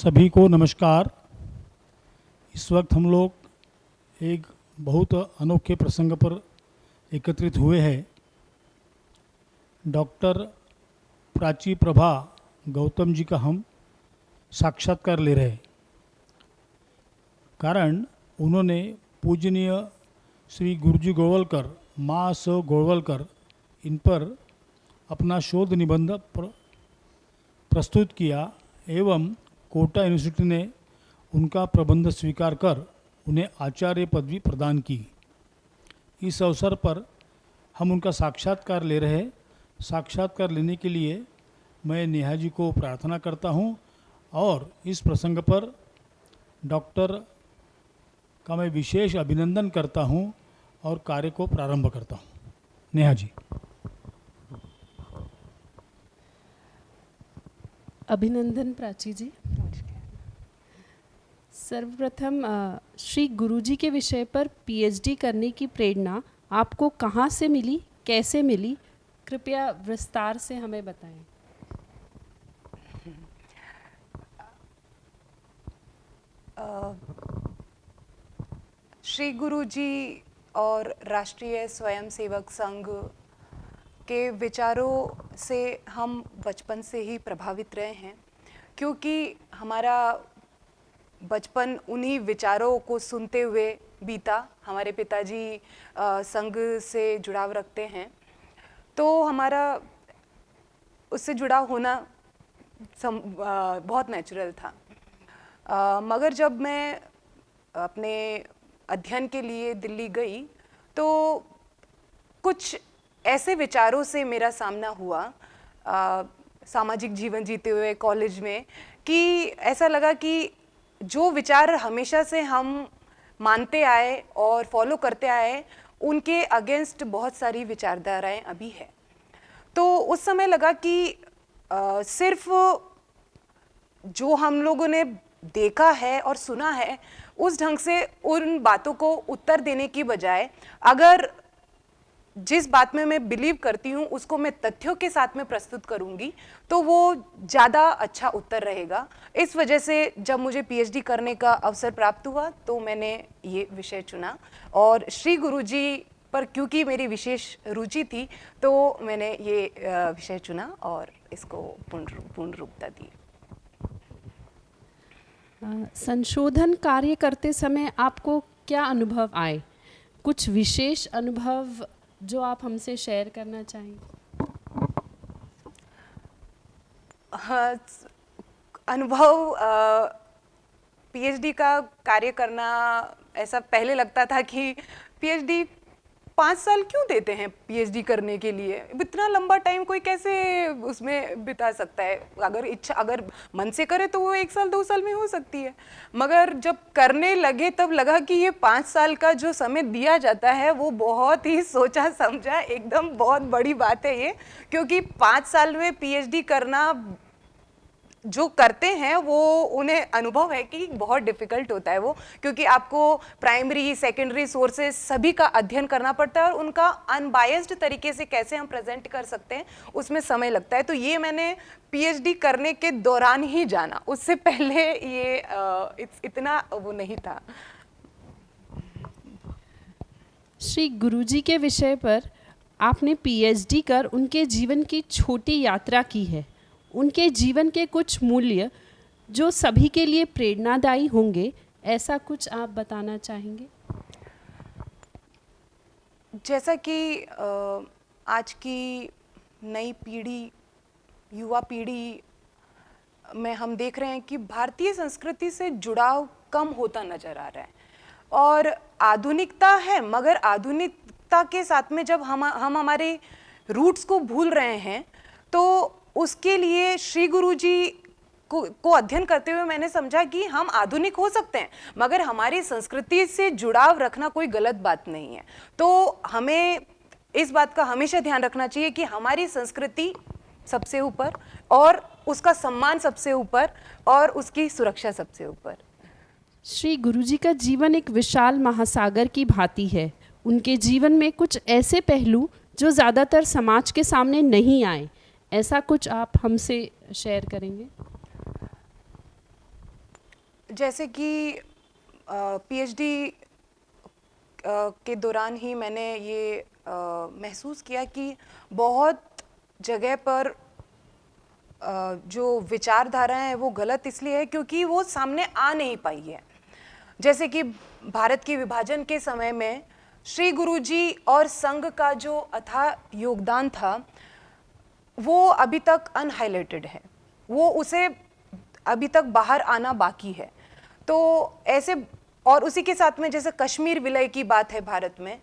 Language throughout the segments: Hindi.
सभी को नमस्कार। इस वक्त हम लोग एक बहुत अनोखे प्रसंग पर एकत्रित हुए हैं। डॉक्टर प्राची प्रभा गौतम जी का हम साक्षात्कार ले रहे हैं, कारण उन्होंने पूजनीय श्री गुरुजी गोवलकर, माँ स गोवलकर, इन पर अपना शोध निबंध प्रस्तुत किया एवं कोटा यूनिवर्सिटी ने उनका प्रबंध स्वीकार कर उन्हें आचार्य पदवी प्रदान की। इस अवसर पर हम उनका साक्षात्कार ले रहे हैं। साक्षात्कार लेने के लिए मैं नेहा जी को प्रार्थना करता हूं और इस प्रसंग पर डॉक्टर का मैं विशेष अभिनंदन करता हूं और कार्य को प्रारंभ करता हूं। नेहा जी। अभिनंदन प्राची जी। सर्वप्रथम श्री गुरुजी के विषय पर पीएचडी करने की प्रेरणा आपको कहाँ से मिली, कैसे मिली, कृपया विस्तार से हमें बताएं। श्री गुरुजी और राष्ट्रीय स्वयंसेवक संघ के विचारों से हम बचपन से ही प्रभावित रहे हैं, क्योंकि हमारा बचपन उन्हीं विचारों को सुनते हुए बीता। हमारे पिताजी संघ से जुड़ाव रखते हैं, तो हमारा उससे जुड़ा होना बहुत नेचुरल था। मगर जब मैं अपने अध्ययन के लिए दिल्ली गई तो कुछ ऐसे विचारों से मेरा सामना हुआ सामाजिक जीवन जीते हुए कॉलेज में, कि ऐसा लगा कि जो विचार हमेशा से हम मानते आए और फॉलो करते आए, उनके अगेंस्ट बहुत सारी विचारधाराएं अभी है। तो उस समय लगा कि सिर्फ जो हम लोगों ने देखा है और सुना है उस ढंग से उन बातों को उत्तर देने की बजाय, अगर जिस बात में मैं बिलीव करती हूँ उसको मैं तथ्यों के साथ में प्रस्तुत करूँगी तो वो ज़्यादा अच्छा उत्तर रहेगा। इस वजह से जब मुझे पीएचडी करने का अवसर प्राप्त हुआ तो मैंने ये विषय चुना, और श्री गुरुजी पर क्योंकि मेरी विशेष रुचि थी तो मैंने ये विषय चुना और इसको पूर्ण रूपता दी। संशोधन कार्य करते समय आपको क्या अनुभव आए? कुछ विशेष अनुभव जो आप हमसे शेयर करना चाहेंगे? अनुभव, पीएचडी का कार्य करना, ऐसा पहले लगता था कि पीएचडी 5 साल क्यों देते हैं पीएचडी करने के लिए, इतना लंबा टाइम कोई कैसे उसमें बिता सकता है। अगर मन से करे तो वो 1 साल 2 साल में हो सकती है, मगर जब करने लगे तब लगा कि ये 5 साल का जो समय दिया जाता है वो बहुत ही सोचा समझा एकदम बहुत बड़ी बात है ये, क्योंकि 5 साल में पीएचडी करना जो करते हैं वो उन्हें अनुभव है कि बहुत डिफ़िकल्ट होता है वो, क्योंकि आपको प्राइमरी सेकेंडरी सोर्सेज सभी का अध्ययन करना पड़ता है और उनका अनबायस्ड तरीके से कैसे हम प्रेजेंट कर सकते हैं उसमें समय लगता है। तो ये मैंने पीएचडी करने के दौरान ही जाना, उससे पहले ये इतना वो नहीं था। श्री गुरुजी के विषय पर आपने पीएचडी कर उनके जीवन की छोटी यात्रा की है। उनके जीवन के कुछ मूल्य जो सभी के लिए प्रेरणादायी होंगे, ऐसा कुछ आप बताना चाहेंगे? जैसा कि आज की नई पीढ़ी, युवा पीढ़ी में हम देख रहे हैं कि भारतीय संस्कृति से जुड़ाव कम होता नजर आ रहा है, और आधुनिकता है मगर आधुनिकता के साथ में जब हम हमारे रूट्स को भूल रहे हैं, तो उसके लिए श्री गुरुजी को अध्ययन करते हुए मैंने समझा कि हम आधुनिक हो सकते हैं मगर हमारी संस्कृति से जुड़ाव रखना कोई गलत बात नहीं है। तो हमें इस बात का हमेशा ध्यान रखना चाहिए कि हमारी संस्कृति सबसे ऊपर और उसका सम्मान सबसे ऊपर और उसकी सुरक्षा सबसे ऊपर। श्री गुरुजी का जीवन एक विशाल महासागर की भांति है। उनके जीवन में कुछ ऐसे पहलू जो ज़्यादातर समाज के सामने नहीं आए, ऐसा कुछ आप हमसे शेयर करेंगे? जैसे कि पीएचडी के दौरान ही मैंने ये महसूस किया कि बहुत जगह पर जो विचारधाराएं हैं वो गलत इसलिए है क्योंकि वो सामने आ नहीं पाई है। जैसे कि भारत के विभाजन के समय में श्री गुरुजी और संघ का जो अथाह योगदान था वो अभी तक अनहाइलाइटेड है, वो उसे अभी तक बाहर आना बाकी है। तो ऐसे, और उसी के साथ में जैसे कश्मीर विलय की बात है भारत में,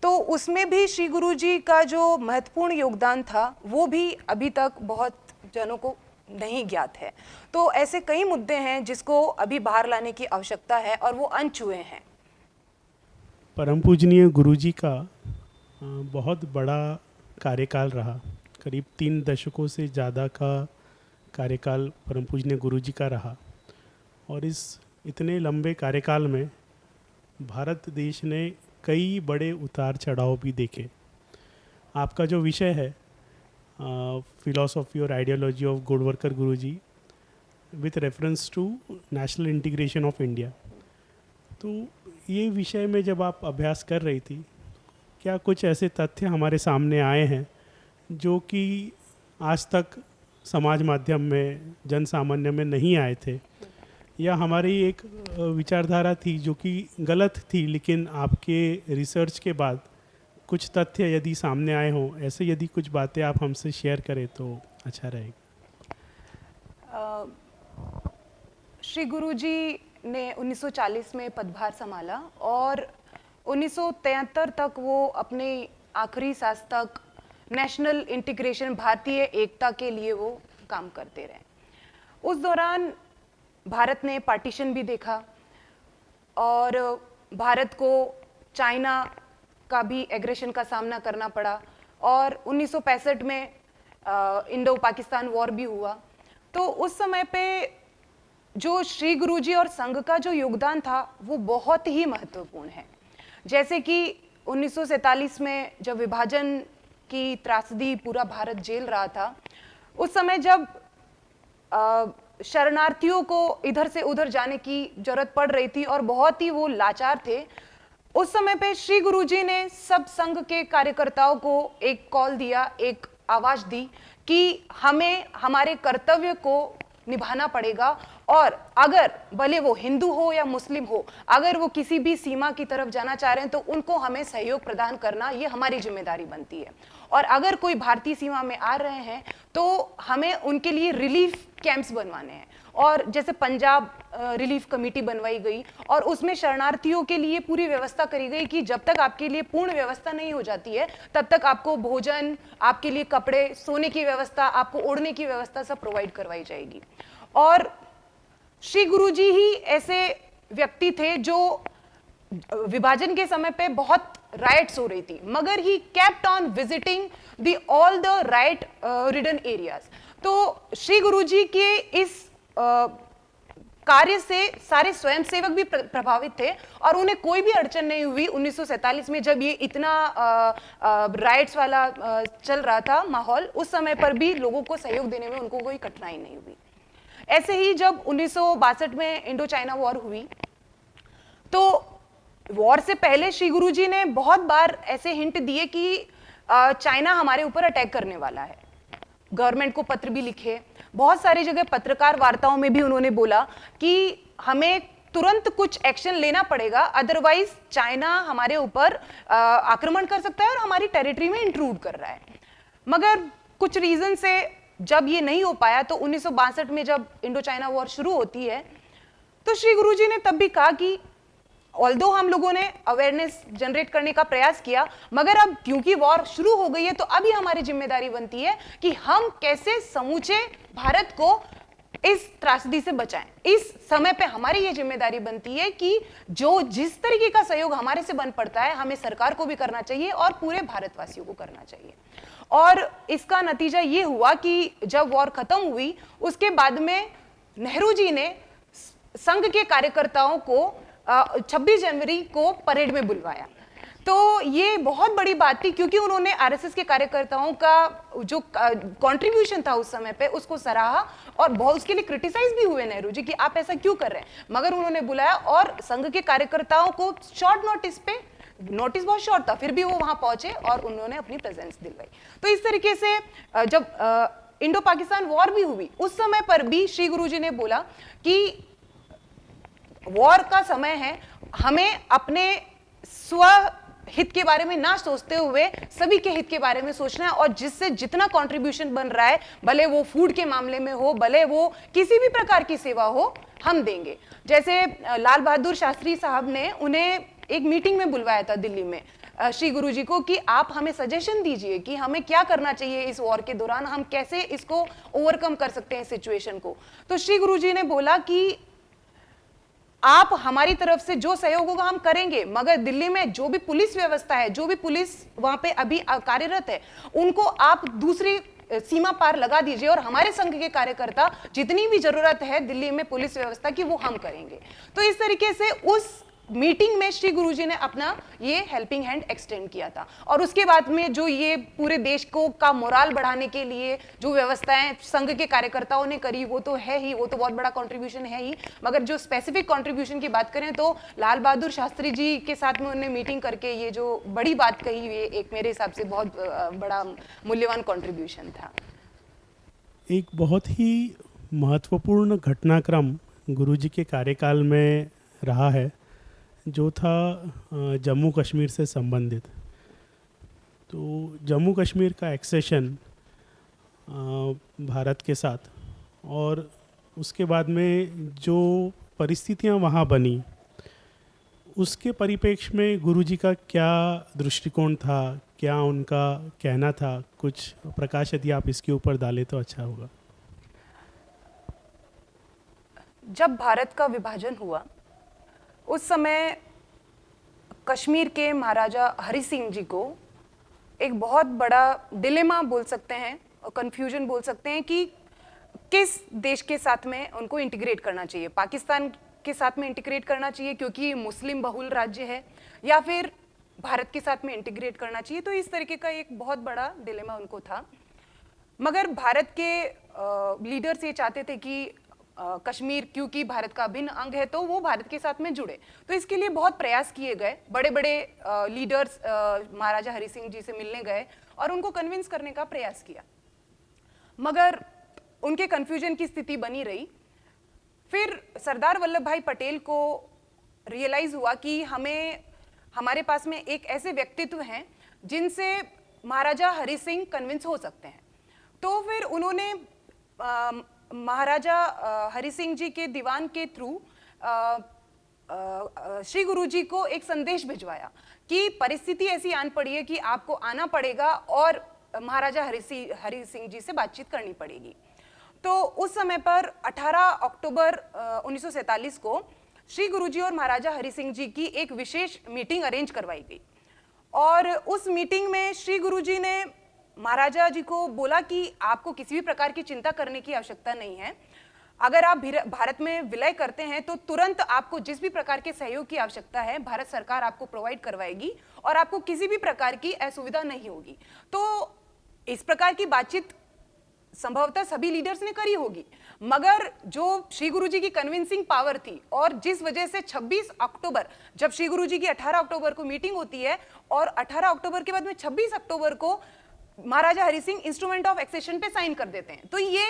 तो उसमें भी श्री गुरुजी का जो महत्वपूर्ण योगदान था वो भी अभी तक बहुत जनों को नहीं ज्ञात है। तो ऐसे कई मुद्दे हैं जिसको अभी बाहर लाने की आवश्यकता है और वो अनछुए हैं। परम पूजनीय गुरुजी का बहुत बड़ा कार्यकाल रहा, करीब 3 दशकों से ज़्यादा का कार्यकाल परम पूजनीय गुरुजी का रहा। और इस इतने लंबे कार्यकाल में भारत देश ने कई बड़े उतार चढ़ाव भी देखे। आपका जो विषय है फिलॉसफी और आइडियोलॉजी ऑफ गुड वर्कर गुरुजी with reference to national integration of India, तो ये विषय में जब आप अभ्यास कर रही थी, क्या कुछ ऐसे तथ्य हमारे सामने आए हैं जो कि आज तक समाज माध्यम में, जन सामान्य में नहीं आए थे, या हमारी एक विचारधारा थी जो कि गलत थी, लेकिन आपके रिसर्च के बाद कुछ तथ्य यदि सामने आए हों, ऐसे यदि कुछ बातें आप हमसे शेयर करें तो अच्छा रहेगा। श्री गुरुजी ने 1940 में पदभार संभाला और 1973 तक वो अपने आखिरी सांस तक नेशनल इंटीग्रेशन, भारतीय एकता के लिए वो काम करते रहे। उस दौरान भारत ने पार्टीशन भी देखा और भारत को चाइना का भी एग्रेशन का सामना करना पड़ा और 1965 में इंडो पाकिस्तान वॉर भी हुआ। तो उस समय पे जो श्री गुरुजी और संघ का जो योगदान था वो बहुत ही महत्वपूर्ण है। जैसे कि 1947 में जब विभाजन की त्रासदी पूरा भारत झेल रहा था, उस समय जब शरणार्थियों को इधर से उधर जाने की जरूरत पड़ रही थी और बहुत ही वो लाचार थे, उस समय पे श्री गुरुजी ने सब संघ के कार्यकर्ताओं को एक कॉल दिया, एक आवाज दी कि हमें हमारे कर्तव्य को निभाना पड़ेगा और अगर भले वो हिंदू हो या मुस्लिम हो, अगर वो किसी भी सीमा की तरफ जाना चाह रहे हैं तो उनको हमें सहयोग प्रदान करना, ये हमारी जिम्मेदारी बनती है। और अगर कोई भारतीय सीमा में आ रहे हैं तो हमें उनके लिए रिलीफ कैंप्स बनवाने हैं। और जैसे पंजाब रिलीफ कमेटी बनवाई गई और उसमें शरणार्थियों के लिए पूरी व्यवस्था करी गई कि जब तक आपके लिए पूर्ण व्यवस्था नहीं हो जाती है तब तक आपको भोजन, आपके लिए कपड़े, सोने की व्यवस्था, आपको ओढ़ने की व्यवस्था सब प्रोवाइड करवाई जाएगी। और श्री गुरुजी ही ऐसे व्यक्ति थे जो विभाजन के समय पे बहुत राइट्स हो रही थी, मगर he kept on visiting the all the right ridden areas. तो श्री गुरुजी के इस कार्य से सारे स्वयंसेवक भी प्रभावित थे और उन्हें कोई भी अड़चन नहीं हुई। 1947 में जब ये इतना राइट्स वाला चल रहा था माहौल, उस समय पर भी लोगों को सहयोग देने में उनको कोई कठिनाई नहीं हुई। ऐसे ही जब 1962 में इंडो चाइना वॉर हुई, तो वॉर से पहले श्री गुरुजी ने बहुत बार ऐसे हिंट दिए कि चाइना हमारे ऊपर अटैक करने वाला है। गवर्नमेंट को पत्र भी लिखे, बहुत सारी जगह पत्रकार वार्ताओं में भी उन्होंने बोला कि हमें तुरंत कुछ एक्शन लेना पड़ेगा, अदरवाइज चाइना हमारे ऊपर आक्रमण कर सकता है और हमारी टेरिटरी में इंट्रूड कर रहा है। मगर कुछ रीजन से जब ये नहीं हो पाया तो 1962 में जब इंडो चाइना वॉर शुरू होती है तो श्री गुरुजी ने तब भी कहा कि ऑल्दो हम लोगों ने अवेयरनेस जनरेट करने का प्रयास किया, मगर अब क्योंकि वॉर शुरू हो गई है तो अभी हमारी जिम्मेदारी बनती है कि हम कैसे समूचे भारत को इस त्रासदी से बचाएं। इस समय पे हमारी ये जिम्मेदारी बनती है कि जो जिस तरीके का सहयोग हमारे से बन पड़ता है हमें सरकार को भी करना चाहिए और पूरे भारतवासियों को करना चाहिए। और इसका नतीजा ये हुआ कि जब वॉर खत्म हुई उसके बाद में नेहरू जी ने संघ के कार्यकर्ताओं को 26 जनवरी को परेड में बुलवाया। तो ये बहुत बड़ी बात थी, क्योंकि उन्होंने आरएसएस के कार्यकर्ताओं का जो कंट्रीब्यूशन था उस समय पे उसको सराहा, और बहुत उसके लिए क्रिटिसाइज भी हुए नेहरू जी कि आप ऐसा क्यों कर रहे हैं, मगर उन्होंने बुलाया और संघ के कार्यकर्ताओं को शॉर्ट नोटिस पे, नोटिस बहुत शॉर्ट था फिर भी वो वहां पहुंचे और उन्होंने अपनी प्रेजेंस दिलवाई। तो इस तरीके से जब इंडो पाकिस्तान वॉर भी हुई उस समय पर भी श्री गुरुजी ने बोला कि वॉर का समय है, हमें अपने स्व हित के बारे में ना सोचते हुए सभी के हित के बारे में सोचना है, और जिससे जितना कंट्रीब्यूशन बन रहा है, भले वो फूड के मामले में हो, भले वो किसी भी प्रकार की सेवा हो, हम देंगे। जैसे लाल बहादुर शास्त्री साहब ने उन्हें एक मीटिंग में बुलवाया था दिल्ली में श्री गुरुजी को कि आप हमें सजेशन दीजिए कि हमें क्या करना चाहिए इस वॉर के दौरान, हम कैसे इसको ओवरकम कर सकते हैं सिचुएशन को। तो श्री गुरुजी ने बोला कि आप हमारी तरफ से जो सहयोग होगा हम करेंगे, मगर दिल्ली में जो भी पुलिस व्यवस्था है, जो भी पुलिस वहां पे अभी कार्यरत है, उनको आप दूसरी सीमा पार लगा दीजिए, और हमारे संघ के कार्यकर्ता जितनी भी जरूरत है दिल्ली में पुलिस व्यवस्था की वो हम करेंगे। तो इस तरीके से उस मीटिंग में श्री गुरुजी ने अपना ये हेल्पिंग हैंड एक्सटेंड किया था, और उसके बाद में जो ये पूरे देश को का मोराल बढ़ाने के लिए जो व्यवस्थाएं संघ के कार्यकर्ताओं ने करी वो तो है ही, वो तो बहुत बड़ा कंट्रीब्यूशन है ही, मगर जो स्पेसिफिक कंट्रीब्यूशन की बात करें तो लाल बहादुर शास्त्री जी के साथ में उन्होंने मीटिंग करके ये जो बड़ी बात कही, ये एक मेरे हिसाब से बहुत बड़ा मूल्यवान कंट्रीब्यूशन था। एक बहुत ही महत्वपूर्ण घटनाक्रम गुरुजी के कार्यकाल में रहा है, जो था जम्मू कश्मीर से संबंधित। तो जम्मू कश्मीर का एक्सेशन भारत के साथ, और उसके बाद में जो परिस्थितियां वहाँ बनी, उसके परिप्रेक्ष्य में गुरुजी का क्या दृष्टिकोण था, क्या उनका कहना था, कुछ प्रकाश यदि आप इसके ऊपर डालें तो अच्छा होगा। जब भारत का विभाजन हुआ उस समय कश्मीर के महाराजा हरि सिंह जी को एक बहुत बड़ा डिलेमा बोल सकते हैं और कंफ्यूजन बोल सकते हैं कि किस देश के साथ में उनको इंटीग्रेट करना चाहिए, पाकिस्तान के साथ में इंटीग्रेट करना चाहिए क्योंकि मुस्लिम बहुल राज्य है, या फिर भारत के साथ में इंटीग्रेट करना चाहिए। तो इस तरीके का एक बहुत बड़ा डिलेमा उनको था, मगर भारत के लीडर्स ये चाहते थे कि कश्मीर क्योंकि भारत का अभिन्न अंग है तो वो भारत के साथ में जुड़े। तो इसके लिए बहुत प्रयास किए गए, बड़े बड़े लीडर्स महाराजा हरि सिंह जी से मिलने गए और उनको कन्विंस करने का प्रयास किया, मगर उनके कंफ्यूजन की स्थिति बनी रही। फिर सरदार वल्लभ भाई पटेल को रियलाइज हुआ कि हमारे पास में एक ऐसे व्यक्तित्व हैं जिनसे महाराजा हरि सिंह कन्विंस हो सकते हैं। तो फिर उन्होंने महाराजा हरि सिंह जी के दीवान के थ्रू श्री गुरुजी को एक संदेश भिजवाया कि परिस्थिति ऐसी आन पड़ी है कि आपको आना पड़ेगा और महाराजा हरि सिंह जी से बातचीत करनी पड़ेगी। तो उस समय पर 18 अक्टूबर 1947 को श्री गुरुजी और महाराजा हरि सिंह जी की एक विशेष मीटिंग अरेंज करवाई गई, और उस मीटिंग में श्री गुरुजी ने महाराजा जी को बोला कि आपको किसी भी प्रकार की चिंता करने की आवश्यकता नहीं है। अगर आप भारत में विलय करते हैं तो तुरंत आपको जिस भी प्रकार के सहयोग की आवश्यकता है भारत सरकार आपको प्रोवाइड करवाएगी और आपको किसी भी प्रकार की असुविधा नहीं होगी। तो इस प्रकार की बातचीत संभवतः सभी लीडर्स ने करी होगी, मगर जो श्री गुरुजी की कन्विंसिंग पावर थी और जिस वजह से 26 अक्टूबर, जब श्री गुरुजी की 18 अक्टूबर को मीटिंग होती है और 18 अक्टूबर के बाद में 26 अक्टूबर को Maharaja Hari Singh instrument of accession पे साइन कर देते हैं। तो ये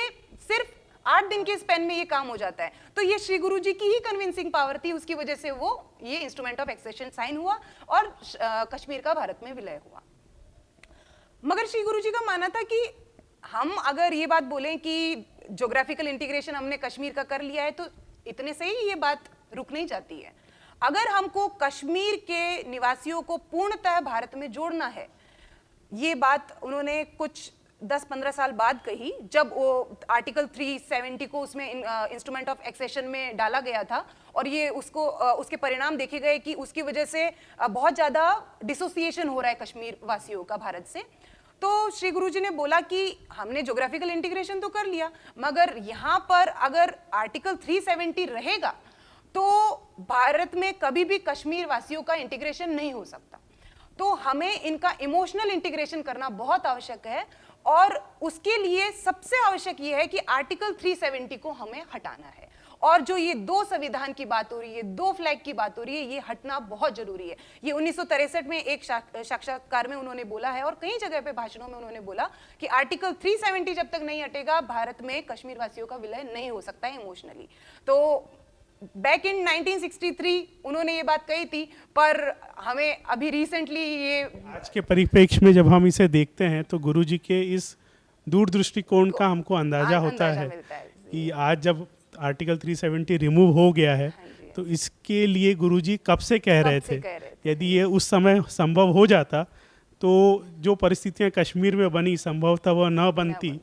सिर्फ 8 दिन के स्पेन में ये काम हो जाता है। तो ये श्री गुरुजी की ही कन्विंसिंग पावर थी, उसकी वजह से वो ये इंस्ट्रूमेंट ऑफ एक्सेशन साइन हुआ और कश्मीर का भारत में विलय हुआ। मगर श्री गुरुजी का मानना था कि हम अगर ये बात बोलें कि ज्योग्राफिकल इंटीग्रेशन हमने कश्मीर का कर लिया है तो इतने से ही ये बात रुक नहीं जाती है। अगर हमको कश्मीर के निवासियों को पूर्णतः भारत में जोड़ना है, ये बात उन्होंने कुछ 10-15 साल बाद कही, जब वो आर्टिकल 370 को उसमें इंस्ट्रूमेंट ऑफ एक्सेशन में डाला गया था और ये उसके परिणाम देखे गए कि उसकी वजह से बहुत ज़्यादा डिसोसिएशन हो रहा है कश्मीर वासियों का भारत से। तो श्री गुरुजी ने बोला कि हमने ज्योग्राफिकल इंटीग्रेशन तो कर लिया, मगर यहाँ पर अगर आर्टिकल 370 रहेगा तो भारत में कभी भी कश्मीर वासियों का इंटीग्रेशन नहीं हो सकता। तो हमें इनका इमोशनल इंटीग्रेशन करना बहुत आवश्यक है, और उसके लिए सबसे आवश्यक ये है कि आर्टिकल 370 को हमें हटाना है। और जो ये 2 संविधान की बात हो रही है, 2 फ्लैग की बात हो रही है, ये हटना बहुत जरूरी है। ये 1963 में एक साक्षात्कार में उन्होंने बोला है, और कई जगह पे भाषणों में उन्होंने बोला कि आर्टिकल 370 जब तक नहीं हटेगा, भारत में कश्मीर वासियों का विलय नहीं हो सकता है इमोशनली। तो बैक इन 1963 उन्होंने ये बात कही थी, पर हमें अभी रिसेंटली ये आज के परिप्रेक्ष्य में जब हम इसे देखते हैं तो गुरुजी के इस दूरदृष्टिकोण का हमको अंदाजा होता है मिलता है। कि आज जब आर्टिकल 370 रिमूव हो गया है तो इसके लिए गुरुजी कब से कह रहे थे। यदि ये उस समय संभव हो जाता तो जो परिस्थितियां कश्मीर में बनी संभवतः वह न बनती,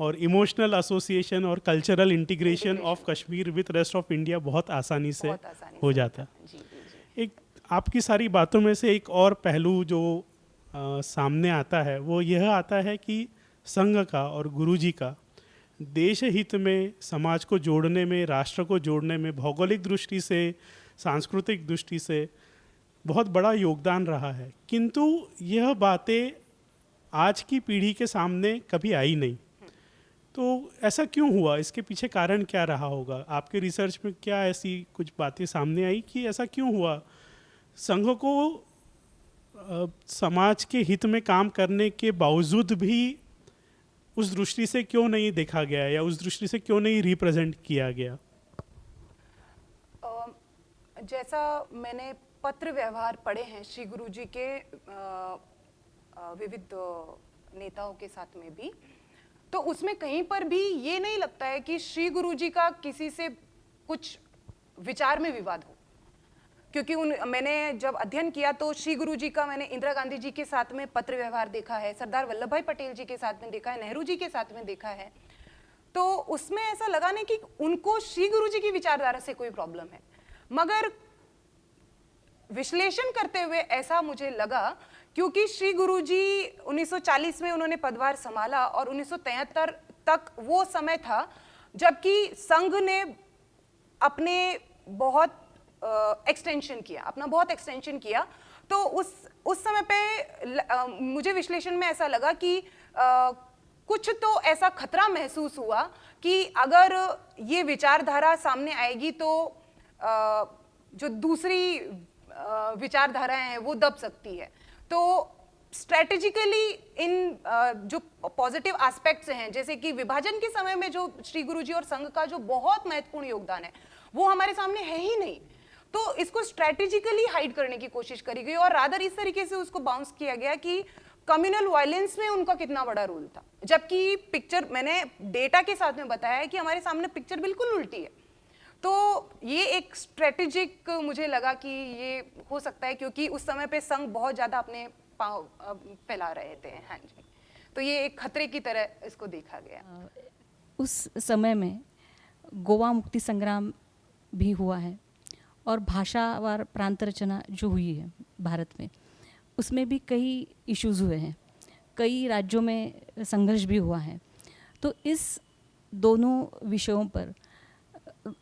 और इमोशनल एसोसिएशन और cultural integration of Kashmir with rest of India बहुत आसानी से हो जाता। एक आपकी सारी बातों में से एक और पहलू जो सामने आता है वो यह आता है कि संघ का और गुरुजी का देश हित में, समाज को जोड़ने में, राष्ट्र को जोड़ने में भौगोलिक दृष्टि से, सांस्कृतिक दृष्टि से बहुत बड़ा योगदान रहा है, किंतु यह बातें आज की पीढ़ी के सामने कभी आई नहीं। तो ऐसा क्यों हुआ? इसके पीछे कारण क्या रहा होगा? आपके रिसर्च में क्या ऐसी कुछ बातें सामने आई कि ऐसा क्यों हुआ? संघ को समाज के हित में काम करने के बावजूद भी उस दृष्टि से क्यों नहीं देखा गया, या उस दृष्टि से क्यों नहीं रिप्रेजेंट किया गया? जैसा मैंने पत्र व्यवहार पढ़े हैं श्री गुरुजी के विविध नेताओं के साथ में भी, तो उसमें कहीं पर भी ये नहीं लगता है कि श्री गुरुजी का किसी से कुछ विचार में विवाद हो। क्योंकि मैंने जब अध्ययन किया तो श्री गुरुजी का मैंने इंदिरा गांधी जी के साथ में पत्र व्यवहार देखा है, सरदार वल्लभ भाई पटेल जी के साथ में देखा है, नेहरू जी के साथ में देखा है, तो उसमें ऐसा लगा नहीं कि उनको श्री गुरुजी की विचारधारा से कोई प्रॉब्लम है। मगर विश्लेषण करते हुए ऐसा मुझे लगा, क्योंकि श्री गुरुजी 1940 में उन्होंने पदभार संभाला और 1973 तक वो समय था जबकि संघ ने अपने बहुत एक्सटेंशन किया, अपना बहुत एक्सटेंशन किया। तो उस समय पे मुझे विश्लेषण में ऐसा लगा कि कुछ तो ऐसा खतरा महसूस हुआ कि अगर ये विचारधारा सामने आएगी तो जो दूसरी विचारधाराएं हैं वो दब सकती है। तो स्ट्रेटेजिकली इन जो पॉजिटिव एस्पेक्ट्स हैं, जैसे कि विभाजन के समय में जो श्री गुरुजी और संघ का जो बहुत महत्वपूर्ण योगदान है वो हमारे सामने है ही नहीं, तो इसको स्ट्रेटेजिकली हाइड करने की कोशिश करी गई और रादर इस तरीके से उसको बाउंस किया गया कि कम्युनल वायलेंस में उनका कितना बड़ा रोल था। जबकि पिक्चर मैंने डेटा के साथ में बताया है कि हमारे सामने पिक्चर बिल्कुल उल्टी है। तो ये एक स्ट्रेटेजिक मुझे लगा कि ये हो सकता है, क्योंकि उस समय पे संघ बहुत ज़्यादा अपने पाँव फैला रहे थे। हाँ जी, तो ये एक खतरे की तरह इसको देखा गया। उस समय में गोवा मुक्ति संग्राम भी हुआ है और भाषावार प्रांत रचना जो हुई है भारत में, उसमें भी कई इश्यूज़ हुए हैं, कई राज्यों में संघर्ष भी हुआ है। तो इस दोनों विषयों पर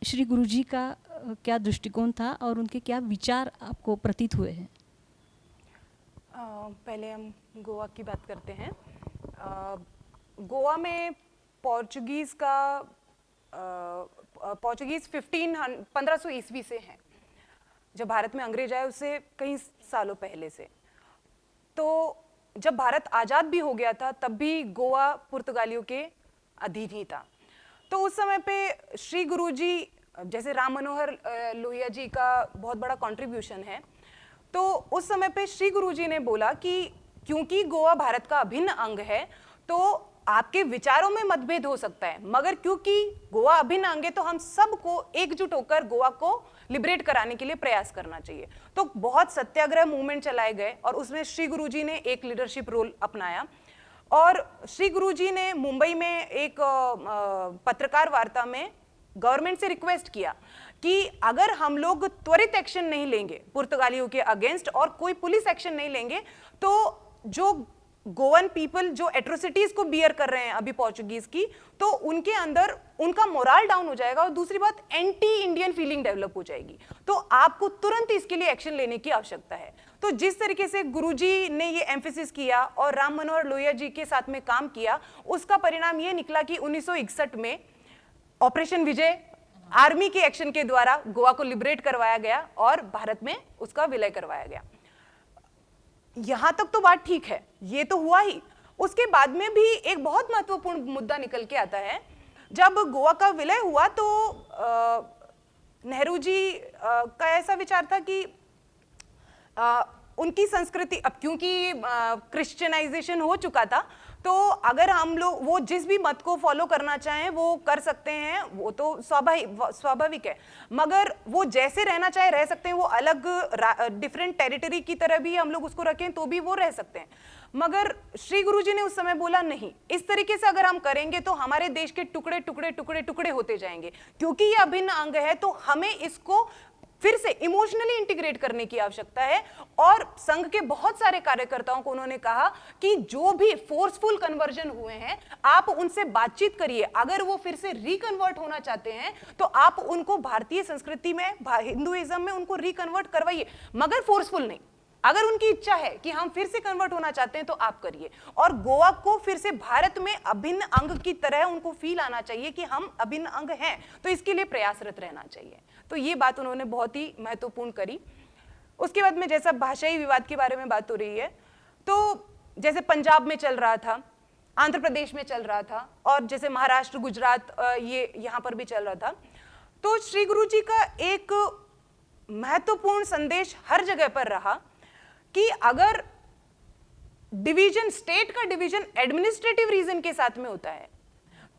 श्री गुरुजी का क्या दृष्टिकोण था और उनके क्या विचार आपको प्रतीत हुए हैं? पहले हम गोवा की बात करते हैं। गोवा में पोर्चुगीज़ 1500 ईस्वी से है। जब भारत में अंग्रेज आए उससे कई सालों पहले से। तो जब भारत आज़ाद भी हो गया था तब भी गोवा पुर्तगालियों के अधीन ही था। तो उस समय पे श्री गुरुजी, जैसे राम मनोहर लोहिया जी का बहुत बड़ा कंट्रीब्यूशन है, तो उस समय पे श्री गुरुजी ने बोला कि क्योंकि गोवा भारत का अभिन्न अंग है तो आपके विचारों में मतभेद हो सकता है, मगर क्योंकि गोवा अभिन्न अंग है तो हम सबको एकजुट होकर गोवा को लिबरेट कराने के लिए प्रयास करना चाहिए। तो बहुत सत्याग्रह मूवमेंट चलाए गए और उसमें श्री गुरुजी ने एक लीडरशिप रोल अपनाया। और श्री गुरुजी ने मुंबई में एक पत्रकार वार्ता में गवर्नमेंट से रिक्वेस्ट किया कि अगर हम लोग त्वरित एक्शन नहीं लेंगे पुर्तगालियों के अगेंस्ट और कोई पुलिस एक्शन नहीं लेंगे तो जो गोवन पीपल जो एट्रोसिटीज को बियर कर रहे हैं अभी पोर्चुगीज की, तो उनके अंदर उनका मोरल डाउन हो जाएगा और दूसरी बात एंटी इंडियन फीलिंग डेवलप हो जाएगी। तो आपको तुरंत इसके लिए एक्शन लेने की आवश्यकता है। तो जिस तरीके से गुरुजी ने ये एम्फेसिस किया और राम मनोहर लोहिया जी के साथ में काम किया, उसका परिणाम ये निकला कि 1961 में ऑपरेशन विजय आर्मी के एक्शन के द्वारा गोवा को लिबरेट करवाया गया और भारत में उसका विलय करवाया गया। यहां तक तो बात ठीक है, ये तो हुआ ही। उसके बाद में भी एक बहुत महत्वपूर्ण मुद्दा निकल के आता है। जब गोवा का विलय हुआ तो नेहरू जी का ऐसा विचार था कि उनकी संस्कृति, अब क्योंकि क्रिश्चियनाइजेशन हो चुका था, तो अगर हम लोग वो जिस भी मत को फॉलो करना चाहें वो कर सकते हैं, वो तो स्वाभाविक है, मगर वो जैसे रहना चाहे रह सकते हैं। वो अलग डिफरेंट टेरिटरी की तरह भी हम लोग उसको रखें तो भी वो रह सकते हैं। मगर श्री गुरुजी ने उस समय बोला नहीं, इस तरीके से अगर हम करेंगे तो हमारे देश के टुकड़े टुकड़े टुकड़े टुकड़े होते जाएंगे। क्योंकि ये अभिन्न अंग है तो हमें इसको फिर से इमोशनली इंटीग्रेट करने की आवश्यकता है। और संघ के बहुत सारे कार्यकर्ताओं को उन्होंने कहा कि जो भी फोर्सफुल कन्वर्जन हुए हैं आप उनसे बातचीत करिए, अगर वो फिर से रिकन्वर्ट होना चाहते हैं तो आप उनको भारतीय संस्कृति में, हिंदुइज्म में उनको रिकन्वर्ट करवाइए, मगर फोर्सफुल नहीं। अगर उनकी इच्छा है कि हम फिर से कन्वर्ट होना चाहते हैं तो आप करिए, और गोवा को फिर से भारत में अभिन्न अंग की तरह उनको फील आना चाहिए कि हम अभिन्न अंग हैं, तो इसके लिए प्रयासरत रहना चाहिए। तो ये बात उन्होंने बहुत ही महत्वपूर्ण करी। उसके बाद में जैसा भाषाई विवाद के बारे में बात हो रही है, तो जैसे पंजाब में चल रहा था, आंध्र प्रदेश में चल रहा था, और जैसे महाराष्ट्र, गुजरात, ये यहाँ पर भी चल रहा था, तो श्री गुरु जी का एक महत्वपूर्ण संदेश हर जगह पर रहा कि अगर डिवीजन, स्टेट का डिवीजन एडमिनिस्ट्रेटिव रीजन के साथ में होता है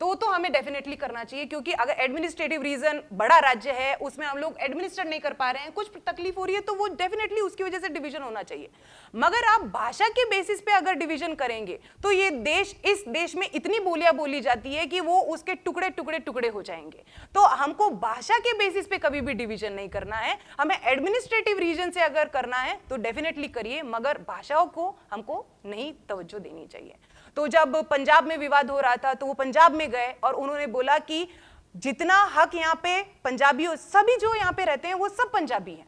तो हमें डेफिनेटली करना चाहिए। क्योंकि अगर एडमिनिस्ट्रेटिव रीजन, बड़ा राज्य है, उसमें हम लोग एडमिनिस्ट्रेट नहीं कर पा रहे हैं, कुछ तकलीफ हो रही है, तो वो डेफिनेटली उसकी वजह से डिवीजन होना चाहिए। मगर आप भाषा के बेसिस पे अगर डिवीजन करेंगे तो ये देश, इस देश में इतनी बोलियां बोली जाती है कि वो उसके टुकड़े टुकड़े टुकड़े हो जाएंगे। तो हमको भाषा के बेसिस पे कभी भी डिवीजन नहीं करना है, हमें एडमिनिस्ट्रेटिव रीजन से अगर करना है तो डेफिनेटली करिए, मगर भाषाओं को हमको नहीं तवज्जो देनी चाहिए। तो जब पंजाब में विवाद हो रहा था तो वो पंजाब में गए और उन्होंने बोला कि जितना हक यहाँ पे पंजाबियों, सभी जो यहाँ पे रहते हैं वो सब पंजाबी हैं,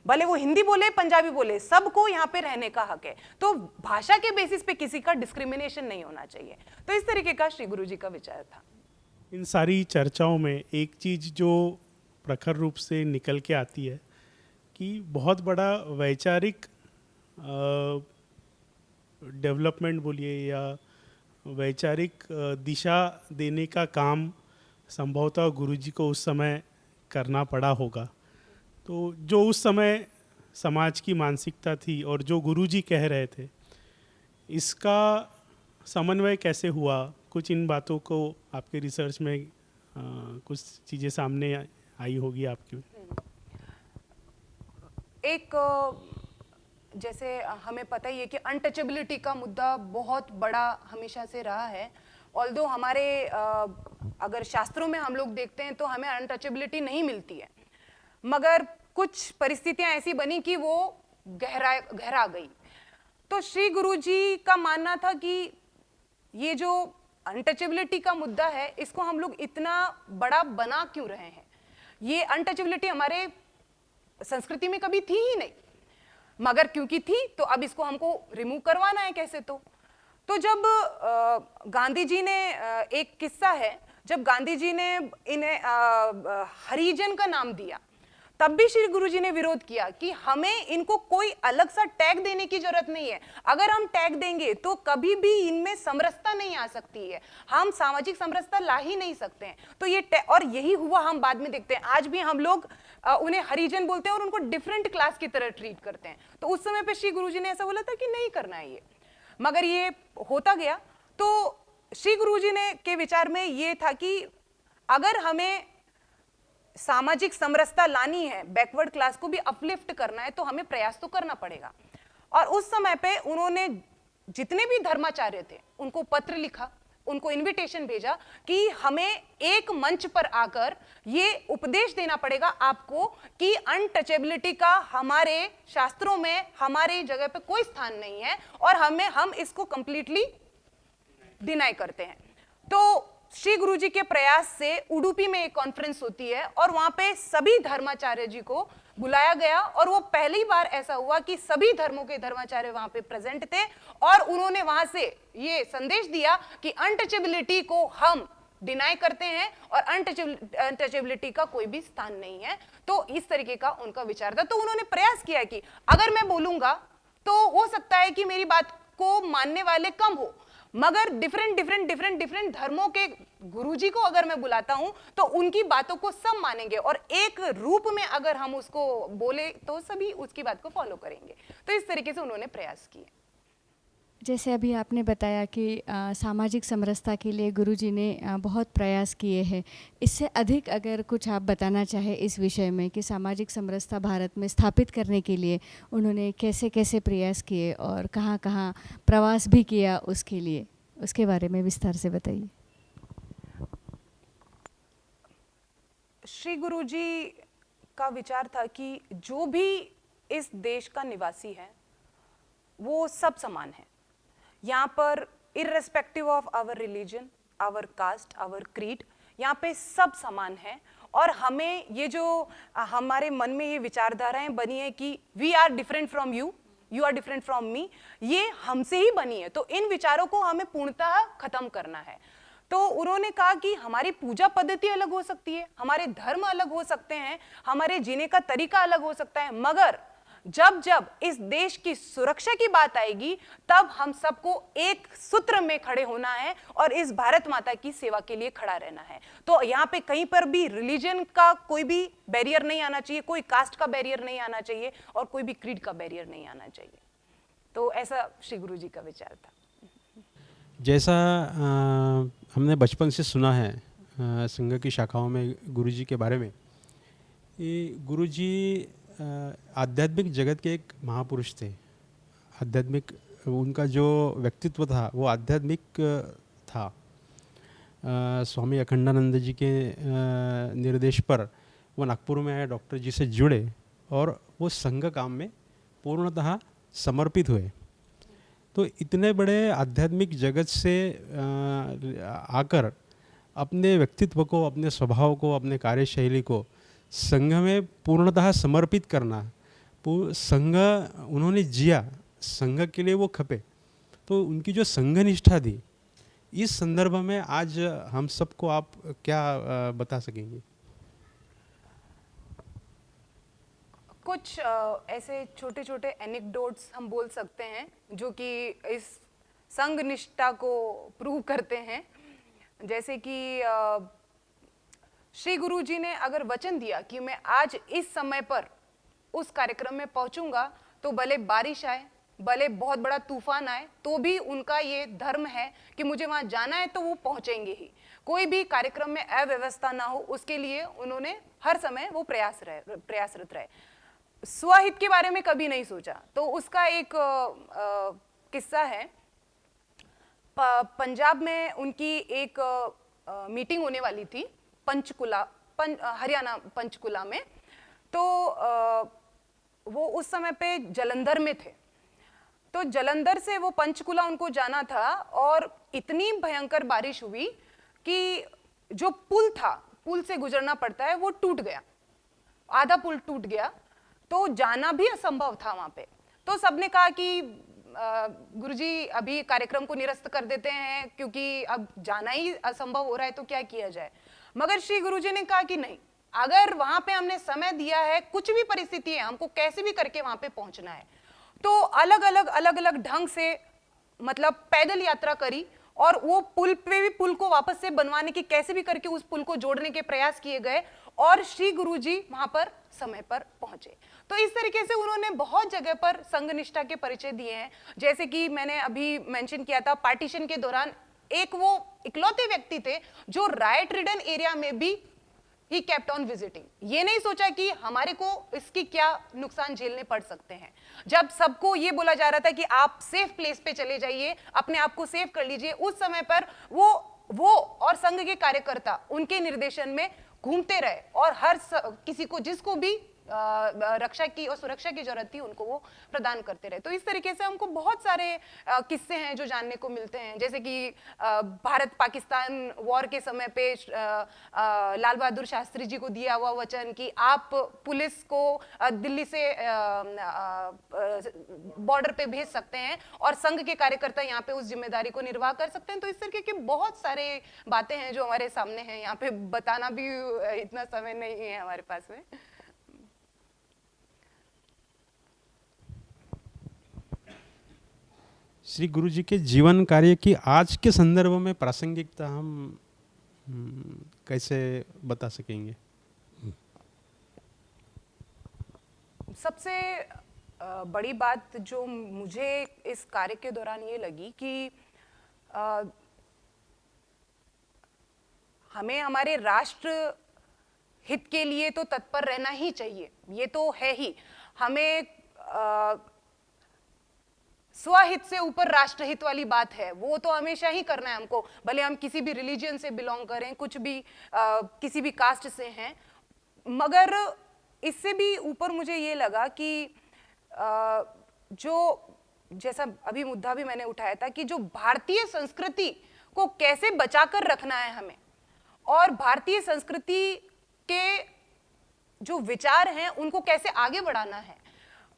भले वो हिंदी बोले पंजाबी बोले, सबको यहाँ पे रहने का हक है। तो भाषा के बेसिस पे किसी का डिस्क्रिमिनेशन नहीं होना चाहिए। तो इस तरीके का श्री गुरु जी का विचार था। इन सारी चर्चाओं में एक चीज़ जो प्रखर रूप से निकल के आती है कि बहुत बड़ा वैचारिक डेवलपमेंट बोलिए या वैचारिक दिशा देने का काम संभवतः गुरुजी को उस समय करना पड़ा होगा। तो जो उस समय समाज की मानसिकता थी और जो गुरुजी कह रहे थे, इसका समन्वय कैसे हुआ? कुछ इन बातों को आपके रिसर्च में कुछ चीज़ें सामने आई होगी आपकी। एक जैसे हमें पता ही है कि अनटचेबिलिटी का मुद्दा बहुत बड़ा हमेशा से रहा है। ऑल्दो हमारे अगर शास्त्रों में हम लोग देखते हैं तो हमें अनटचेबिलिटी नहीं मिलती है, मगर कुछ परिस्थितियां ऐसी बनी कि वो गहरा गई। तो श्री गुरु जी का मानना था कि ये जो अनटचेबिलिटी का मुद्दा है इसको हम लोग इतना बड़ा बना क्यों रहे हैं। ये अनटचेबिलिटी हमारे संस्कृति में कभी थी ही नहीं, मगर क्योंकि थी तो अब इसको हमको रिमूव करवाना है कैसे। तो जब गांधी जी ने, एक किस्सा है, जब गांधी जी ने इन्हें हरिजन का नाम दिया तब भी श्री गुरु जी ने विरोध किया कि हमें इनको कोई अलग सा टैग देने की जरूरत नहीं है। अगर हम टैग देंगे तो कभी भी इनमें समरसता नहीं आ सकती है, हम सामाजिक समरसता ला ही नहीं सकते हैं। तो ये और यही हुआ, हम बाद में देखते हैं आज भी हम लोग उन्हें हरिजन बोलते हैं और उनको डिफरेंट क्लास की तरह ट्रीट करते हैं। तो उस समय पे श्री गुरु जी ने ऐसा बोला था कि नहीं करना है ये, मगर ये होता गया। तो श्री गुरु जी ने के विचार में ये था कि अगर हमें सामाजिक समरसता लानी है, बैकवर्ड क्लास को भी अपलिफ्ट करना है, तो हमें प्रयास तो करना पड़ेगा। और उस समय पे उन्होंने जितने भी धर्माचार्य थे उनको पत्र लिखा, उनको इनविटेशन भेजा कि हमें एक मंच पर आकर ये उपदेश देना पड़ेगा आपको कि अनटचेबिलिटी का हमारे शास्त्रों में, हमारे जगह पे कोई स्थान नहीं है और हम इसको कंप्लीटली डिनाई करते हैं। तो श्री गुरु जी के प्रयास से उडुपी में एक कॉन्फ्रेंस होती है और वहां पे सभी धर्माचार्य जी को बुलाया गया और वो पहली बार ऐसा हुआ कि सभी धर्मों के धर्माचार्य वहां पे प्रेजेंट थे और उन्होंने वहां से ये संदेश दिया कि अनटचेबिलिटी को हम डिनाई करते हैं और अनटचेबिलिटी का कोई भी स्थान नहीं है। तो इस तरीके का उनका विचार था। तो उन्होंने प्रयास किया कि अगर मैं बोलूंगा तो हो सकता है कि मेरी बात को मानने वाले कम हो, मगर डिफरेंट धर्मों के गुरुजी को अगर मैं बुलाता हूं तो उनकी बातों को सब मानेंगे और एक रूप में अगर हम उसको बोले तो सभी उसकी बात को फॉलो करेंगे। तो इस तरीके से उन्होंने प्रयास किए। जैसे अभी आपने बताया कि सामाजिक समरसता के लिए गुरुजी ने बहुत प्रयास किए हैं, इससे अधिक अगर कुछ आप बताना चाहें इस विषय में कि सामाजिक समरसता भारत में स्थापित करने के लिए उन्होंने कैसे कैसे प्रयास किए और कहाँ कहाँ प्रवास भी किया, उसके लिए उसके बारे में विस्तार से बताइए। श्री गुरुजी का विचार था कि जो भी इस देश का निवासी है वो सब समान है। यहाँ पर irrespective of our religion, our caste, our creed, यहाँ पे सब समान है। और हमें ये जो हमारे मन में ये विचारधाराएं बनी है कि we are different from you, you are different from me, ये हमसे ही बनी है। तो इन विचारों को हमें पूर्णतः खत्म करना है। तो उन्होंने कहा कि हमारी पूजा पद्धति अलग हो सकती है, हमारे धर्म अलग हो सकते हैं, हमारे जीने का तरीका अलग हो सकता है, मगर जब जब इस देश की सुरक्षा की बात आएगी तब हम सबको एक सूत्र में खड़े होना है और इस भारत माता की सेवा के लिए खड़ा रहना है। तो यहाँ पे कहीं पर भी रिलीजन का कोई भी बैरियर नहीं आना चाहिए, कोई कास्ट का बैरियर नहीं आना चाहिए और कोई भी क्रीड का बैरियर नहीं आना चाहिए। तो ऐसा श्री गुरु जी का विचार था। जैसा हमने बचपन से सुना है संघ की शाखाओं में गुरुजी के बारे में, ये गुरुजी आध्यात्मिक जगत के एक महापुरुष थे। आध्यात्मिक उनका जो व्यक्तित्व था वो आध्यात्मिक था। स्वामी अखंडानंद जी के निर्देश पर वो नागपुर में आए, डॉक्टर जी से जुड़े और वो संघ काम में पूर्णतः समर्पित हुए। तो इतने बड़े आध्यात्मिक जगत से आकर अपने व्यक्तित्व को, अपने स्वभाव को, अपने कार्यशैली को संघ में पूर्णतः समर्पित करना, संघ उन्होंने जिया, संघ के लिए वो खपे। तो उनकी जो संघ निष्ठा थी, इस संदर्भ में आज हम सबको आप क्या बता सकेंगे? कुछ ऐसे छोटे छोटे एनेक्डोट्स हम बोल सकते हैं जो कि इस संघ निष्ठा को प्रूव करते हैं। जैसे कि श्री गुरु जी ने अगर वचन दिया कि मैं आज इस समय पर उस कार्यक्रम में पहुंचूंगा, तो भले बारिश आए, भले बहुत बड़ा तूफान आए, तो भी उनका ये धर्म है कि मुझे वहां जाना है तो वो पहुंचेंगे ही। कोई भी कार्यक्रम में अव्यवस्था ना हो, उसके लिए उन्होंने हर समय वो प्रयासरत रहे। स्वहित के बारे में कभी नहीं सोचा। तो उसका एक किस्सा है। पंजाब में उनकी एक मीटिंग होने वाली थी हरियाणा पंचकुला में। तो वो उस समय पे जलंधर में थे। तो जलंधर से वो पंचकुला उनको जाना था और इतनी भयंकर बारिश हुई कि जो पुल था, पुल से गुजरना पड़ता है, वो टूट गया, आधा पुल टूट गया। तो जाना भी असंभव था वहां पे। तो सबने कहा कि गुरुजी अभी कार्यक्रम को निरस्त कर देते हैं क्योंकि अब जाना ही असंभव हो रहा है, तो क्या किया जाए। मगर श्री गुरुजी ने कहा कि नहीं, अगर वहां पे हमने समय दिया है, कुछ भी परिस्थिति है, हमको कैसे भी करके वहां पे पहुंचना है। तो अलग अलग ढंग से मतलब पैदल यात्रा करी और वो पुल पे भी पुल को वापस से बनवाने की, कैसे भी करके उस पुल को जोड़ने के प्रयास किए गए और श्री गुरुजी वहां पर समय पर पहुंचे। तो इस तरीके से उन्होंने बहुत जगह पर संघ निष्ठा के परिचय दिए हैं। जैसे कि मैंने अभी मेंशन किया था, पार्टीशन के दौरान एक वो इकलौते व्यक्ति थे जो राइट रिडन एरिया में भी ही केप्ट ऑन विजिटिंग। ये नहीं सोचा कि हमारे को इसकी क्या नुकसान झेलने पड़ सकते हैं। जब सबको ये बोला जा रहा था कि आप सेफ प्लेस पे चले जाइए, अपने आप को सेफ कर लीजिए, उस समय पर वो और संघ के कार्यकर्ता उनके निर्देशन में घूमते रहे और हर किसी को, जिसको भी रक्षा की और सुरक्षा की जरूरत थी उनको वो प्रदान करते रहे। तो इस तरीके से हमको बहुत सारे किस्से हैं जो जानने को मिलते हैं, जैसे कि भारत पाकिस्तान वॉर के समय पे लाल बहादुर शास्त्री जी को दिया हुआ वचन कि आप पुलिस को दिल्ली से बॉर्डर पे भेज सकते हैं और संघ के कार्यकर्ता यहाँ पे उस जिम्मेदारी को निर्वाह कर सकते हैं। तो इस तरीके की बहुत सारे बातें हैं जो हमारे सामने हैं, यहाँ पे बताना भी इतना समय नहीं है हमारे पास में। श्री गुरु जी के जीवन कार्य की आज के संदर्भ में प्रासंगिकता हम कैसे बता सकेंगे? सबसे बड़ी बात जो मुझे इस कार्य के दौरान ये लगी कि हमें हमारे राष्ट्र हित के लिए तो तत्पर रहना ही चाहिए, ये तो है ही। हमें स्वहित से ऊपर राष्ट्रहित वाली बात है, वो तो हमेशा ही करना है हमको, भले हम किसी भी रिलीजन से बिलोंग करें, कुछ भी किसी भी कास्ट से हैं। मगर इससे भी ऊपर मुझे ये लगा कि जो जैसा अभी मुद्दा भी मैंने उठाया था कि जो भारतीय संस्कृति को कैसे बचाकर रखना है हमें, और भारतीय संस्कृति के जो विचार हैं उनको कैसे आगे बढ़ाना है,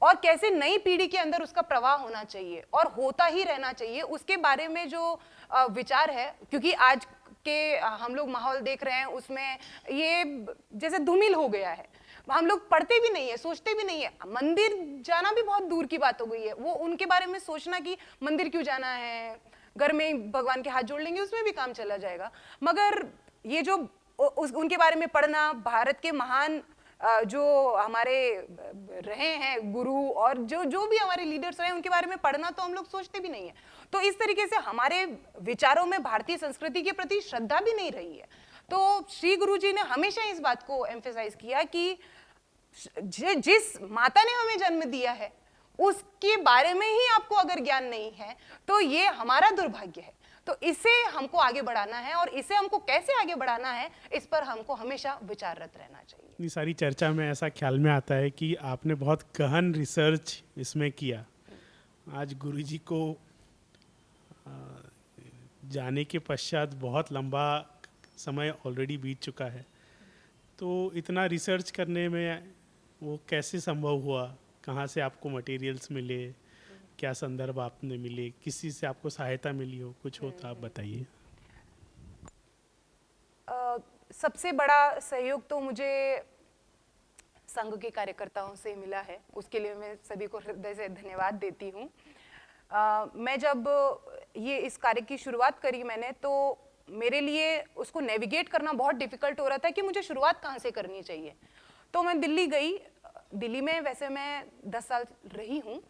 और कैसे नई पीढ़ी के अंदर उसका प्रवाह होना चाहिए और होता ही रहना चाहिए, उसके बारे में जो विचार है। क्योंकि आज के हम लोग माहौल देख रहे हैं उसमें ये जैसे धूमिल हो गया है, हम लोग पढ़ते भी नहीं है, सोचते भी नहीं है। मंदिर जाना भी बहुत दूर की बात हो गई है, वो उनके बारे में सोचना कि मंदिर क्यों जाना है, घर में भगवान के हाथ जोड़ लेंगे उसमें भी काम चला जाएगा। मगर ये जो उनके बारे में पढ़ना, भारत के महान जो हमारे रहे हैं गुरु और जो भी हमारे लीडर्स रहे उनके बारे में पढ़ना, तो हम लोग सोचते भी नहीं है। तो इस तरीके से हमारे विचारों में भारतीय संस्कृति के प्रति श्रद्धा भी नहीं रही है। तो श्री गुरु जी ने हमेशा इस बात को एम्फेसाइज किया कि जिस माता ने हमें जन्म दिया है उसके बारे में ही आपको अगर ज्ञान नहीं है तो ये हमारा दुर्भाग्य है। तो इसे हमको आगे बढ़ाना है, और इसे हमको कैसे आगे बढ़ाना है इस पर हमको हमेशा विचाररत रहना चाहिए। इतनी सारी चर्चा में ऐसा ख्याल में आता है कि आपने बहुत गहन रिसर्च इसमें किया। आज गुरुजी को जाने के पश्चात बहुत लंबा समय ऑलरेडी बीत चुका है, तो इतना रिसर्च करने में वो कैसे संभव हुआ? कहाँ से आपको मटेरियल्स मिले, क्या संदर्भ आपने मिले, किसी से आपको सहायता मिली हो, कुछ हो तो आप बताइए। सबसे बड़ा सहयोग तो मुझे संघ के कार्यकर्ताओं से मिला है, उसके लिए मैं सभी को हृदय से धन्यवाद देती हूँ। मैं जब ये इस कार्य की शुरुआत करी मैंने, तो मेरे लिए उसको नेविगेट करना बहुत डिफिकल्ट हो रहा था कि मुझे शुरुआत कहाँ से करनी चाहिए। तो मैं दिल्ली गई। दिल्ली में वैसे मैं 10 साल रही हूँ,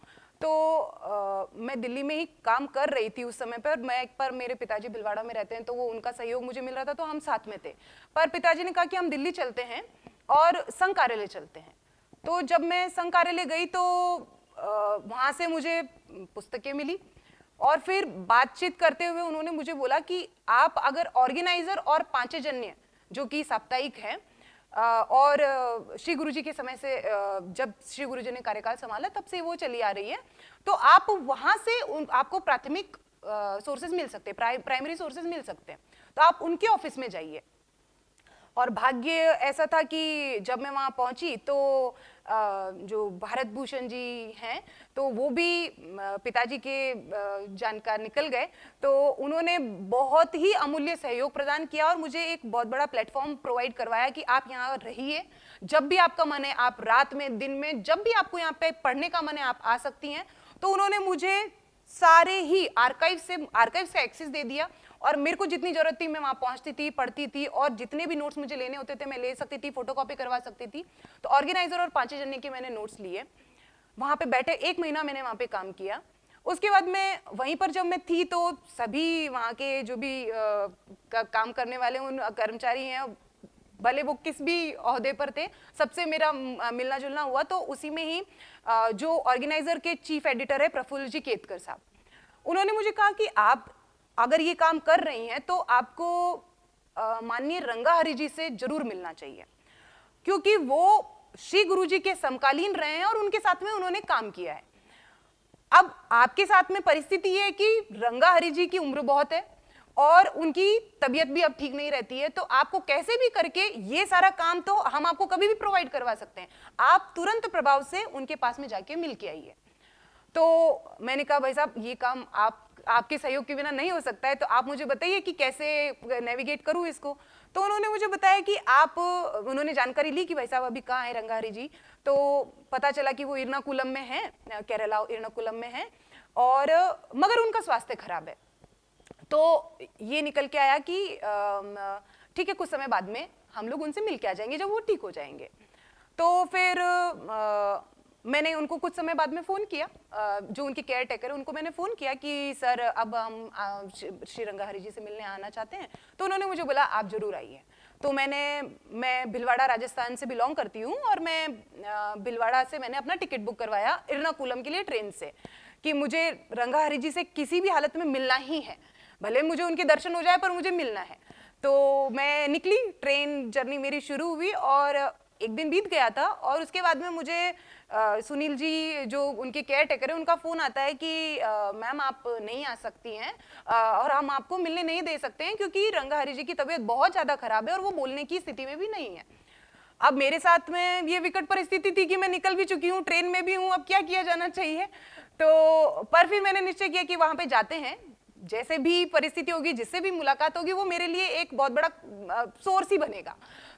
तो मैं दिल्ली में ही काम कर रही थी उस समय पर। मैं एक बार, मेरे पिताजी भिलवाड़ा में रहते हैं तो वो उनका सहयोग मुझे मिल रहा था, तो हम साथ में थे। पर पिताजी ने कहा कि हम दिल्ली चलते हैं और संघ कार्यालय चलते हैं। तो जब मैं संघ कार्यालय गई तो वहाँ से मुझे पुस्तकें मिली, और फिर बातचीत करते हुए उन्होंने मुझे बोला कि आप अगर ऑर्गेनाइजर और पांचजन्य जो कि साप्ताहिक है, और श्री गुरुजी के समय से जब श्री गुरुजी ने कार्यकाल संभाला तब से वो चली आ रही है, तो आप वहाँ से आपको प्राथमिक सोर्सेज मिल सकते हैं, प्राइमरी सोर्सेज मिल सकते हैं, तो आप उनके ऑफिस में जाइए। और भाग्य ऐसा था कि जब मैं वहाँ पहुँची तो जो भारत भूषण जी हैं तो वो भी पिताजी के जानकार निकल गए, तो उन्होंने बहुत ही अमूल्य सहयोग प्रदान किया और मुझे एक बहुत बड़ा प्लेटफॉर्म प्रोवाइड करवाया कि आप यहाँ रहिए, जब भी आपका मन है, आप रात में, दिन में, जब भी आपको यहाँ पे पढ़ने का मन है आप आ सकती हैं। तो उन्होंने मुझे सारे ही आर्काइव्स का एक्सेस दे दिया, और मेरे को जितनी जरूरत थी मैं वहाँ पहुँचती थी, पढ़ती थी, और जितने भी नोट्स मुझे लेने होते थे मैं ले सकती थी, फोटोकॉपी करवा सकती थी। तो ऑर्गेनाइजर और पांचजन्य के मैंने नोट्स लिए, वहाँ पे बैठे 1 महीना मैंने वहाँ पे काम किया। उसके बाद मैं वहीं पर जब मैं थी तो सभी वहाँ के जो भी काम करने वाले उन कर्मचारी हैं, भले वो किस भी ओहदे पर थे, सबसे मेरा मिलना जुलना हुआ। तो उसी में ही जो ऑर्गेनाइजर के चीफ एडिटर है प्रफुल्ल जी केतकर साहब, उन्होंने मुझे कहा कि आप अगर ये काम कर रही हैं तो आपको माननीय रंगा हरि जी से जरूर मिलना चाहिए, क्योंकि वो श्री गुरुजी के समकालीन रहे हैं और उनके साथ में उन्होंने काम किया है। अब आपके साथ में परिस्थिति ये है कि रंगा हरि जी की उम्र बहुत है और उनकी तबीयत भी अब ठीक नहीं रहती है, तो आपको कैसे भी करके ये सारा काम तो हम आपको कभी भी प्रोवाइड करवा सकते हैं, आप तुरंत प्रभाव से उनके पास में जाके मिल के आइए। तो मैंने कहा भाई साहब ये काम आपके सहयोग के बिना नहीं हो सकता है, तो आप मुझे बताइए कि कैसे नेविगेट करूं इसको। तो उन्होंने मुझे बताया कि उन्होंने जानकारी ली कि भाई साहब अभी कहाँ है रंगा हरि जी, तो पता चला कि वो इर्नाकुलम में है, केरला इर्नाकुलम में है, और मगर उनका स्वास्थ्य खराब है। तो ये निकल के आया कि ठीक है, कुछ समय बाद में हम लोग उनसे मिल के आ जाएंगे जब वो ठीक हो जाएंगे। तो फिर मैंने उनको कुछ समय बाद में फ़ोन किया, जो उनके केयर टेकर है उनको मैंने फ़ोन किया कि सर अब हम श्री रंगा हरि जी से मिलने आना चाहते हैं। तो उन्होंने मुझे बोला आप ज़रूर आइए। तो मैं भिलवाड़ा राजस्थान से बिलोंग करती हूँ और मैं भिलवाड़ा से मैंने अपना टिकट बुक करवाया इर्नाकुलम के लिए ट्रेन से, कि मुझे रंगा हरि जी से किसी भी हालत में मिलना ही है, भले मुझे उनके दर्शन हो जाए पर मुझे मिलना है। तो मैं निकली, ट्रेन जर्नी मेरी शुरू हुई और एक दिन बीत गया था और उसके बाद में मुझे सुनील जी जो उनके केयर टेकर है उनका फ़ोन आता है कि मैम आप नहीं आ सकती हैं और हम आपको मिलने नहीं दे सकते हैं क्योंकि रंगा हरि जी की तबीयत बहुत ज़्यादा ख़राब है और वो बोलने की स्थिति में भी नहीं है। अब मेरे साथ में ये विकट परिस्थिति थी कि मैं निकल भी चुकी हूँ, ट्रेन में भी हूँ, अब क्या किया जाना चाहिए। तो पर फिर मैंने निश्चय किया कि वहाँ पे जाते हैं, जैसे भी परिस्थिति होगी, जिससे भी मुलाकात होगी, वो मेरे लिए एक बहुत बड़ा सोर्स ही बनेगा।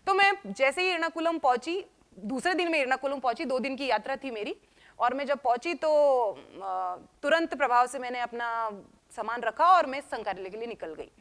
तो मैं जैसे ही एर्नाकुलम पहुंची, दूसरे दिन मैं एर्नाकुलम पहुंची, 2 दिन की यात्रा थी मेरी, और मैं जब पहुंची तो तुरंत प्रभाव से मैंने अपना सामान रखा और मैं संकार्यालय के लिए निकल गई।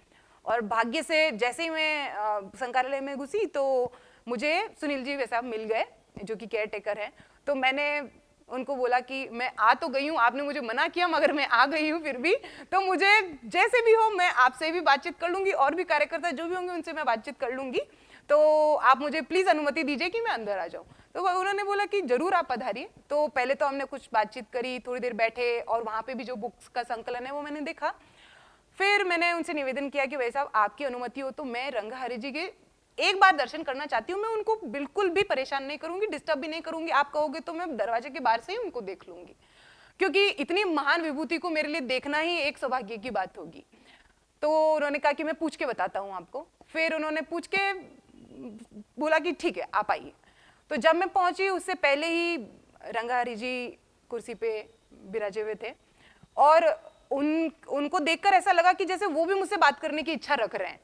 और भाग्य से जैसे ही मैं संकार्यालय में घुसी तो मुझे सुनील जी वैसा मिल गए जो कि केयर टेकर हैं। तो मैंने उनको बोला कि मैं आ तो गई हूँ, आपने मुझे मना किया मगर मैं आ गई हूँ फिर भी, तो मुझे जैसे भी हो मैं आपसे भी बातचीत कर लूँगी और भी कार्यकर्ता जो भी होंगे उनसे मैं बातचीत कर लूँगी, तो आप मुझे प्लीज़ अनुमति दीजिए कि मैं अंदर आ जाऊँ। तो उन्होंने बोला कि ज़रूर आप पधारिए। तो पहले तो हमने कुछ बातचीत करी, थोड़ी देर बैठे और वहाँ पे भी जो बुक्स का संकलन है वो मैंने देखा। फिर मैंने उनसे निवेदन किया कि भाई साहब आपकी अनुमति हो तो मैं रंगा हरि जी के एक बार दर्शन करना चाहती हूँ, मैं उनको बिल्कुल भी परेशान नहीं करूँगी, डिस्टर्ब भी नहीं करूँगी, आप कहोगे तो मैं दरवाजे के बाहर से ही उनको देख लूँगी, क्योंकि इतनी महान विभूति को मेरे लिए देखना ही एक सौभाग्य की बात होगी। तो उन्होंने कहा कि मैं पूछ के बताता हूँ आपको। फिर उन्होंने पूछ के बोला कि ठीक है आप आइए। तो जब मैं पहुंची उससे पहले ही रंगा हरि जी कुर्सी पे विराजे हुए थे और उनको देखकर ऐसा लगा कि जैसे वो भी मुझसे बात करने की इच्छा रख रहे हैं।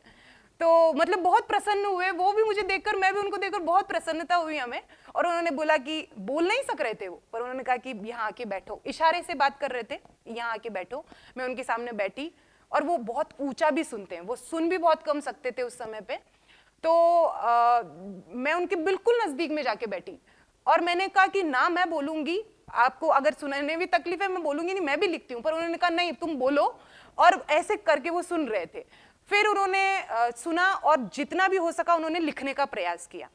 तो मतलब बहुत प्रसन्न हुए, वो भी मुझे देखकर, मैं भी उनको देखकर बहुत प्रसन्नता हुई हमें। और उन्होंने बोला कि बोल नहीं सक रहे थे वो, पर उन्होंने कहा कि यहाँ आके बैठो, इशारे से बात कर रहे थे, यहाँ आके बैठो। मैं उनके सामने बैठी और वो बहुत ऊंचा भी सुनते हैं, वो सुन भी बहुत कम सकते थे उस समय पे। तो मैं उनके बिल्कुल नजदीक में जाके बैठी और मैंने कहा कि ना मैं बोलूंगी, आपको अगर सुनने भी तकलीफ है मैं बोलूंगी नहीं, मैं भी लिखती हूँ। पर उन्होंने कहा नहीं तुम बोलो, और ऐसे करके वो सुन रहे थे। फिर उन्होंने सुना और जितना भी हो सका उन्होंने लिखने का प्रयास किया।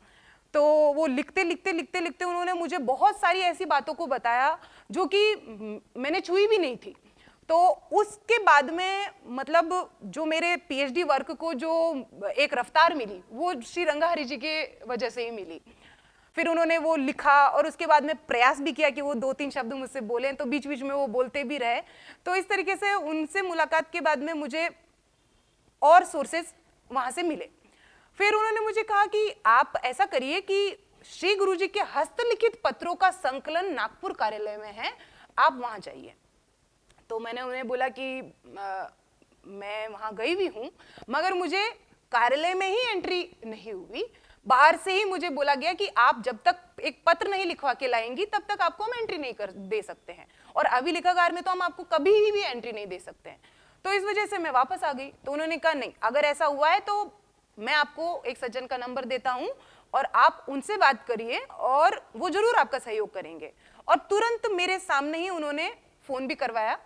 तो वो लिखते लिखते लिखते लिखते उन्होंने मुझे बहुत सारी ऐसी बातों को बताया जो कि मैंने छुई भी नहीं थी। तो उसके बाद में मतलब जो मेरे पीएचडी वर्क को जो एक रफ्तार मिली वो श्री रंगा हरि जी के वजह से ही मिली। फिर उन्होंने वो लिखा और उसके बाद में प्रयास भी किया कि वो 2-3 शब्द मुझसे बोलें, तो बीच बीच में वो बोलते भी रहे। तो इस तरीके से उनसे मुलाकात के बाद में मुझे और सोर्सेस वहाँ से मिले। फिर उन्होंने मुझे कहा कि आप ऐसा करिए कि श्री गुरुजी के हस्तलिखित पत्रों का संकलन नागपुर कार्यालय में है, आप वहाँ जाइए। तो मैंने उन्हें बोला कि मैं वहाँ गई भी हूँ मगर मुझे कार्यालय में ही एंट्री नहीं हुई, बाहर से ही मुझे बोला गया कि आप जब तक एक पत्र नहीं लिखवा के लाएंगी तब तक आपको हम एंट्री नहीं दे सकते हैं, और अभिलेखागार में तो हम आपको कभी भी एंट्री नहीं दे सकते हैं। तो इस वजह से मैं वापस आ गई। तो उन्होंने कहा नहीं, अगर ऐसा हुआ है तो मैं आपको एक सज्जन का नंबर देता हूँ और आप उनसे बात करिए और वो जरूर आपका सहयोग करेंगे। और तुरंत मेरे सामने ही उन्होंने फ़ोन भी करवाया,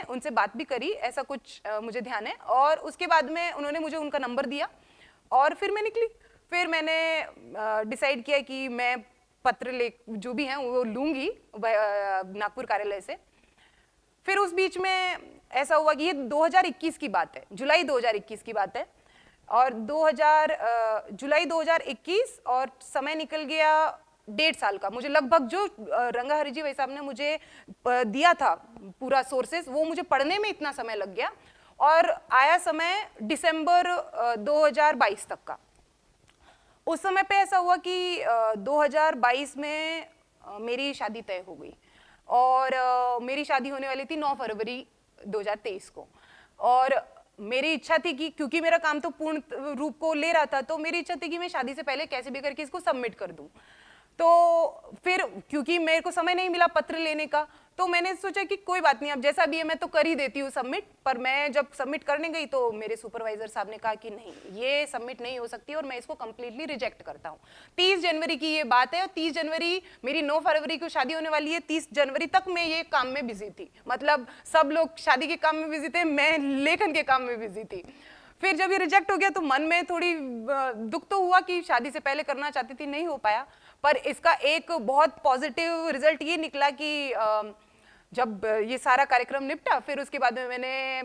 उनसे बात भी करी, ऐसा कुछ मुझे ध्यान है। और उसके बाद में उन्होंने मुझे उनका नंबर दिया और फिर मैं निकली। फिर मैंने डिसाइड किया कि मैं पत्र जो भी हैं वो लूँगी नागपुर कार्यालय से। फिर उस बीच में ऐसा हुआ कि ये 2021 की बात है, जुलाई 2021 की बात है, और जुलाई 2021 और समय निकल गया 1.5 साल का, मुझे लगभग जो रंगा हरिजी भाई साहब ने मुझे दिया था पूरा सोर्सेस, वो मुझे पढ़ने में इतना समय लग गया और आया समय दिसंबर 2022 तक का। उस समय पे ऐसा हुआ कि 2022 में मेरी शादी तय हो गई और मेरी शादी होने वाली थी 9 फरवरी 2023 को। और मेरी इच्छा थी कि क्योंकि मेरा काम तो पूर्ण रूप को ले रहा था, तो मेरी इच्छा थी कि मैं शादी से पहले कैसे भी करके इसको सबमिट कर दूं। तो फिर क्योंकि मेरे को समय नहीं मिला पत्र लेने का, तो मैंने सोचा कि कोई बात नहीं, अब जैसा भी है मैं तो कर ही देती हूँ सबमिट। पर मैं जब सबमिट करने गई तो मेरे सुपरवाइजर साहब ने कहा कि नहीं, ये सबमिट नहीं हो सकती और मैं इसको कंप्लीटली रिजेक्ट करता हूँ। 30 जनवरी की ये बात है और 30 जनवरी मेरी 9 फरवरी को शादी होने वाली है। 30 जनवरी तक मैं ये काम में बिजी थी, मतलब सब लोग शादी के काम में बिजी थे, मैं लेखन के काम में बिजी थी। फिर जब ये रिजेक्ट हो गया तो मन में थोड़ी दुख तो हुआ कि शादी से पहले करना चाहती थी, नहीं हो पाया। पर इसका एक बहुत पॉजिटिव रिजल्ट ये निकला कि जब ये सारा कार्यक्रम निपटा, फिर उसके बाद में मैंने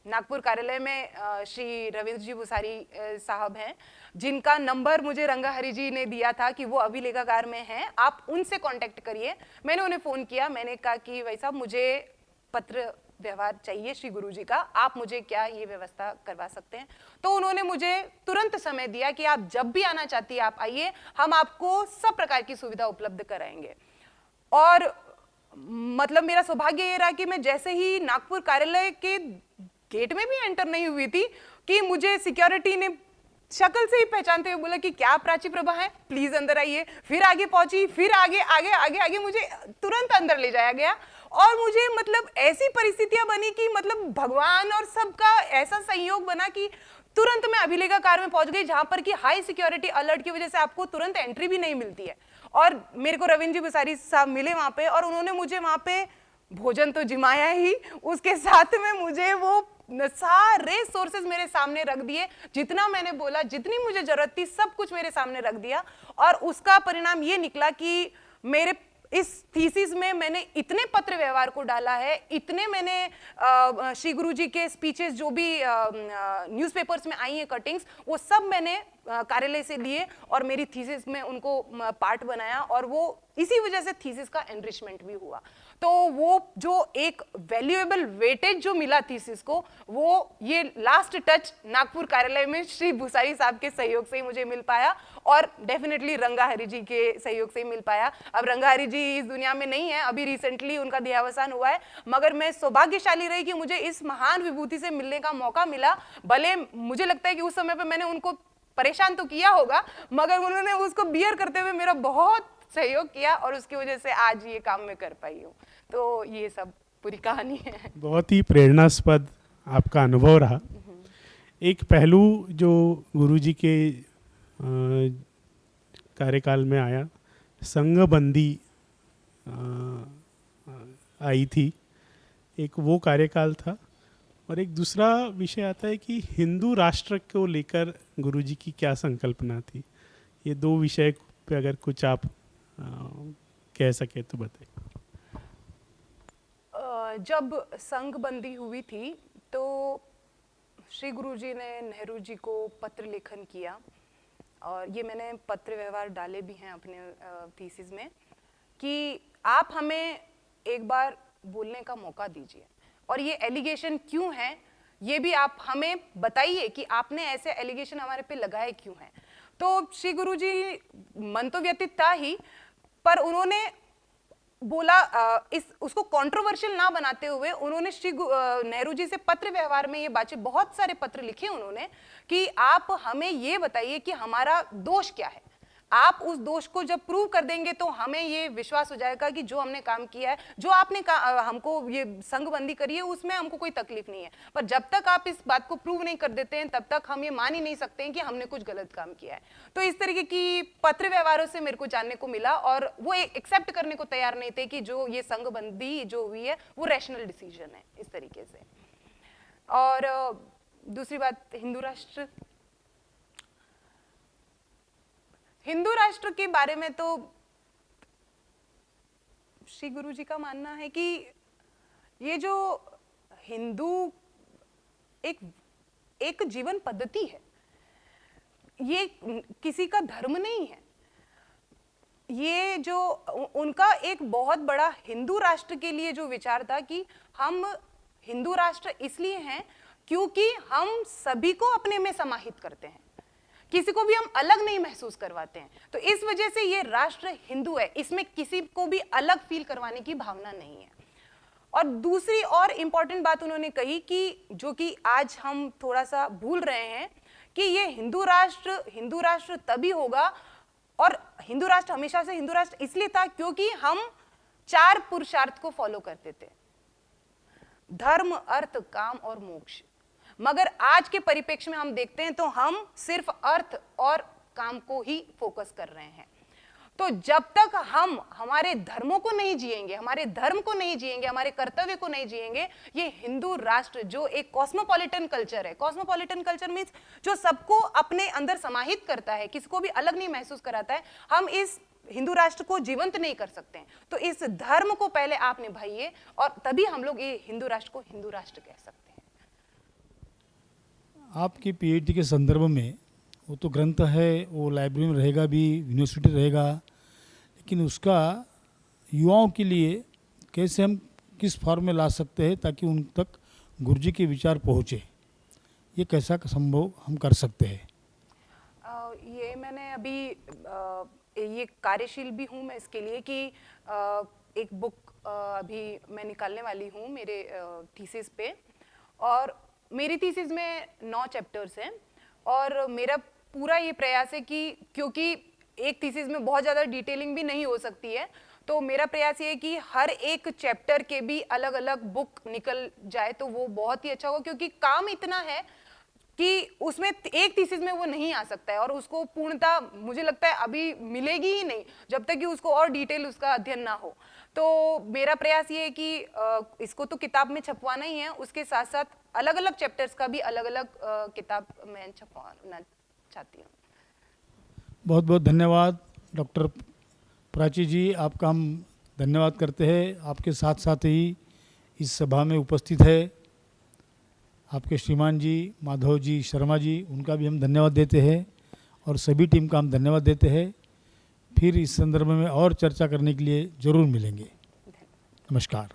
नागपुर कार्यालय में श्री रविंद्र जी भूसारी साहब हैं, जिनका नंबर मुझे रंगा हरि जी ने दिया था कि वो अभिलेखागार में हैं, आप उनसे कांटेक्ट करिए। मैंने उन्हें फ़ोन किया, मैंने कहा कि भाई साहब मुझे पत्र व्यवहार चाहिए श्री गुरु जी का, आप मुझे क्या ये व्यवस्था करवा सकते हैं? तो उन्होंने मुझे तुरंत समय दिया कि आप जब भी आना चाहती है आप आइए, हम आपको सब प्रकार की सुविधा उपलब्ध कराएंगे। और मतलब मेरा सौभाग्य ये रहा कि मैं जैसे ही नागपुर कार्यालय के गेट में भी एंटर नहीं हुई थी कि मुझे सिक्योरिटी ने शक्ल से ही पहचानते हुए बोला कि क्या प्राची प्रभा है, प्लीज अंदर आइए। फिर आगे पहुंची, फिर आगे आगे आगे आगे मुझे तुरंत अंदर ले जाया गया। और मुझे मतलब ऐसी परिस्थितियां बनी कि मतलब भगवान और सबका ऐसा संयोग बना कि तुरंत मैं अभिलेखागार में पहुंच गई, जहां पर कि हाई सिक्योरिटी अलर्ट की वजह से आपको तुरंत एंट्री भी नहीं मिलती है। और मेरे को रविंद्र जी भूसारी साहब मिले वहां पे और उन्होंने मुझे वहां पे भोजन तो जिमाया ही, उसके साथ में मुझे वो सारे सोर्सेज मेरे सामने रख दिए, जितना मैंने बोला, जितनी मुझे जरूरत थी सब कुछ मेरे सामने रख दिया। और उसका परिणाम ये निकला कि मेरे इस थीसिस में मैंने इतने पत्र व्यवहार को डाला है, इतने मैंने श्री गुरु जी के स्पीचेस जो भी न्यूज़पेपर्स में आई हैं कटिंग्स, वो सब मैंने कार्यालय से लिए और मेरी थीसिस में उनको पार्ट बनाया और वो इसी वजह से थीसिस का एनरिचमेंट भी हुआ। तो वो जो एक वैल्यूएबल वेटेज जो मिला थीसिस को, वो ये लास्ट टच नागपुर कार्यालय में श्री भूसारी साहब के सहयोग से ही मुझे मिल पाया और डेफिनेटली रंगा हरि जी के सहयोग से ही मिल पाया। अब रंगा हरि जी इस दुनिया में नहीं है, अभी रिसेंटली उनका देहावसान हुआ है, मगर मैं सौभाग्यशाली रही कि मुझे इस महान विभूति से मिलने का मौका मिला। भले मुझे लगता है कि उस समय पे मैंने उनको परेशान तो किया होगा, मगर उन्होंने उसको बियर करते हुए मेरा बहुत सहयोग किया और उसकी वजह से आज ये काम मैं कर पाई हूँ। तो ये सब पूरी कहानी है। बहुत ही प्रेरणास्पद आपका अनुभव रहा। एक पहलू जो गुरुजी के कार्यकाल में आया, संघबंदी आई थी, एक वो कार्यकाल था। और एक दूसरा विषय आता है कि हिंदू राष्ट्र को लेकर गुरुजी की क्या संकल्पना थी। ये दो विषय पे अगर कुछ आप कह सके तो बताइए। जब संघबंदी हुई थी तो श्री गुरुजी ने नेहरू जी को पत्र लेखन किया और ये मैंने पत्र व्यवहार डाले भी हैं अपने थीसिस में कि आप हमें एक बार बोलने का मौका दीजिए और ये एलिगेशन क्यों है ये भी आप हमें बताइए कि आपने ऐसे एलिगेशन हमारे पे लगाए क्यों हैं। तो श्री गुरुजी मन तो व्यतीत था ही, पर उन्होंने बोला उसको कंट्रोवर्शियल ना बनाते हुए उन्होंने श्री नेहरू जी से पत्र व्यवहार में ये बातें, बहुत सारे पत्र लिखे उन्होंने कि आप हमें ये बताइए कि हमारा दोष क्या है। आप उस दोष को जब प्रूव कर देंगे तो हमें ये विश्वास हो जाएगा कि जो हमने काम किया है, जो आपने हमको ये संघबंदी करी है, उसमें हमको कोई तकलीफ नहीं है। पर जब तक आप इस बात को प्रूव नहीं कर देते हैं तब तक हम ये मान ही नहीं सकते हैं कि हमने कुछ गलत काम किया है। तो इस तरीके की पत्र व्यवहारों से मेरे को जानने को मिला और वो एक्सेप्ट करने को तैयार नहीं थे कि जो ये संघबंदी जो हुई है वो रैशनल डिसीजन है इस तरीके से। और दूसरी बात, हिंदू राष्ट्र के बारे में तो श्री गुरु जी का मानना है कि ये जो हिंदू एक जीवन पद्धति है, ये किसी का धर्म नहीं है। ये जो उनका एक बहुत बड़ा हिंदू राष्ट्र के लिए जो विचार था कि हम हिंदू राष्ट्र इसलिए हैं क्योंकि हम सभी को अपने में समाहित करते हैं, किसी को भी हम अलग नहीं महसूस करवाते हैं। तो इस वजह से ये राष्ट्र हिंदू है, इसमें किसी को भी अलग फील करवाने की भावना नहीं है। और दूसरी और इम्पॉर्टेंट बात उन्होंने कही कि जो कि आज हम थोड़ा सा भूल रहे हैं कि ये हिंदू राष्ट्र तभी होगा, और हिंदू राष्ट्र हमेशा से हिंदू राष्ट्र इसलिए था क्योंकि हम 4 पुरुषार्थ को फॉलो करते थे, धर्म, अर्थ, काम और मोक्ष। मगर आज के परिप्रेक्ष्य में हम देखते हैं तो हम सिर्फ अर्थ और काम को ही फोकस कर रहे हैं। तो जब तक हम हमारे धर्मों को नहीं जिएंगे, हमारे धर्म को नहीं जिएंगे, हमारे कर्तव्य को नहीं जिएंगे, ये हिंदू राष्ट्र जो एक कॉस्मोपॉलिटन कल्चर है, कॉस्मोपॉलिटन कल्चर मीन्स जो सबको अपने अंदर समाहित करता है, किसी को भी अलग नहीं महसूस कराता है, हम इस हिंदू राष्ट्र को जीवंत नहीं कर सकते हैं। तो इस धर्म को पहले आप निभाइए और तभी हम लोग ये हिंदू राष्ट्र को हिंदू राष्ट्र कह सकते हैं। आपकी पीएचडी के संदर्भ में वो तो ग्रंथ है, वो लाइब्रेरी में रहेगा भी, यूनिवर्सिटी रहेगा, लेकिन उसका युवाओं के लिए कैसे हम किस फॉर्म में ला सकते हैं ताकि उन तक गुरुजी के विचार पहुँचे, ये कैसा संभव हम कर सकते हैं? ये मैंने अभी ये कार्यशील भी हूँ मैं इसके लिए कि एक बुक अभी मैं निकालने वाली हूँ मेरे थीसिस पे, और मेरी थीसिस में 9 चैप्टर्स हैं, और मेरा पूरा ये प्रयास है कि क्योंकि एक थीसिस में बहुत ज़्यादा डिटेलिंग भी नहीं हो सकती है, तो मेरा प्रयास ये है कि हर एक चैप्टर के भी अलग अलग बुक निकल जाए तो वो बहुत ही अच्छा होगा, क्योंकि काम इतना है कि उसमें एक थीसिस में वो नहीं आ सकता है, और उसको पूर्णता मुझे लगता है अभी मिलेगी ही नहीं जब तक कि उसको और डिटेल उसका अध्ययन ना हो। तो मेरा प्रयास ये है कि इसको तो किताब में छपवाना ही है, उसके साथ साथ अलग अलग चैप्टर्स का भी अलग अलग किताब मैं छपवाना चाहती हूँ। बहुत बहुत धन्यवाद डॉक्टर प्राची जी, आपका हम धन्यवाद करते हैं। आपके साथ साथ ही इस सभा में उपस्थित है आपके श्रीमान जी माधव जी शर्मा जी, उनका भी हम धन्यवाद देते हैं, और सभी टीम का हम धन्यवाद देते हैं। फिर इस संदर्भ में और चर्चा करने के लिए ज़रूर मिलेंगे। नमस्कार।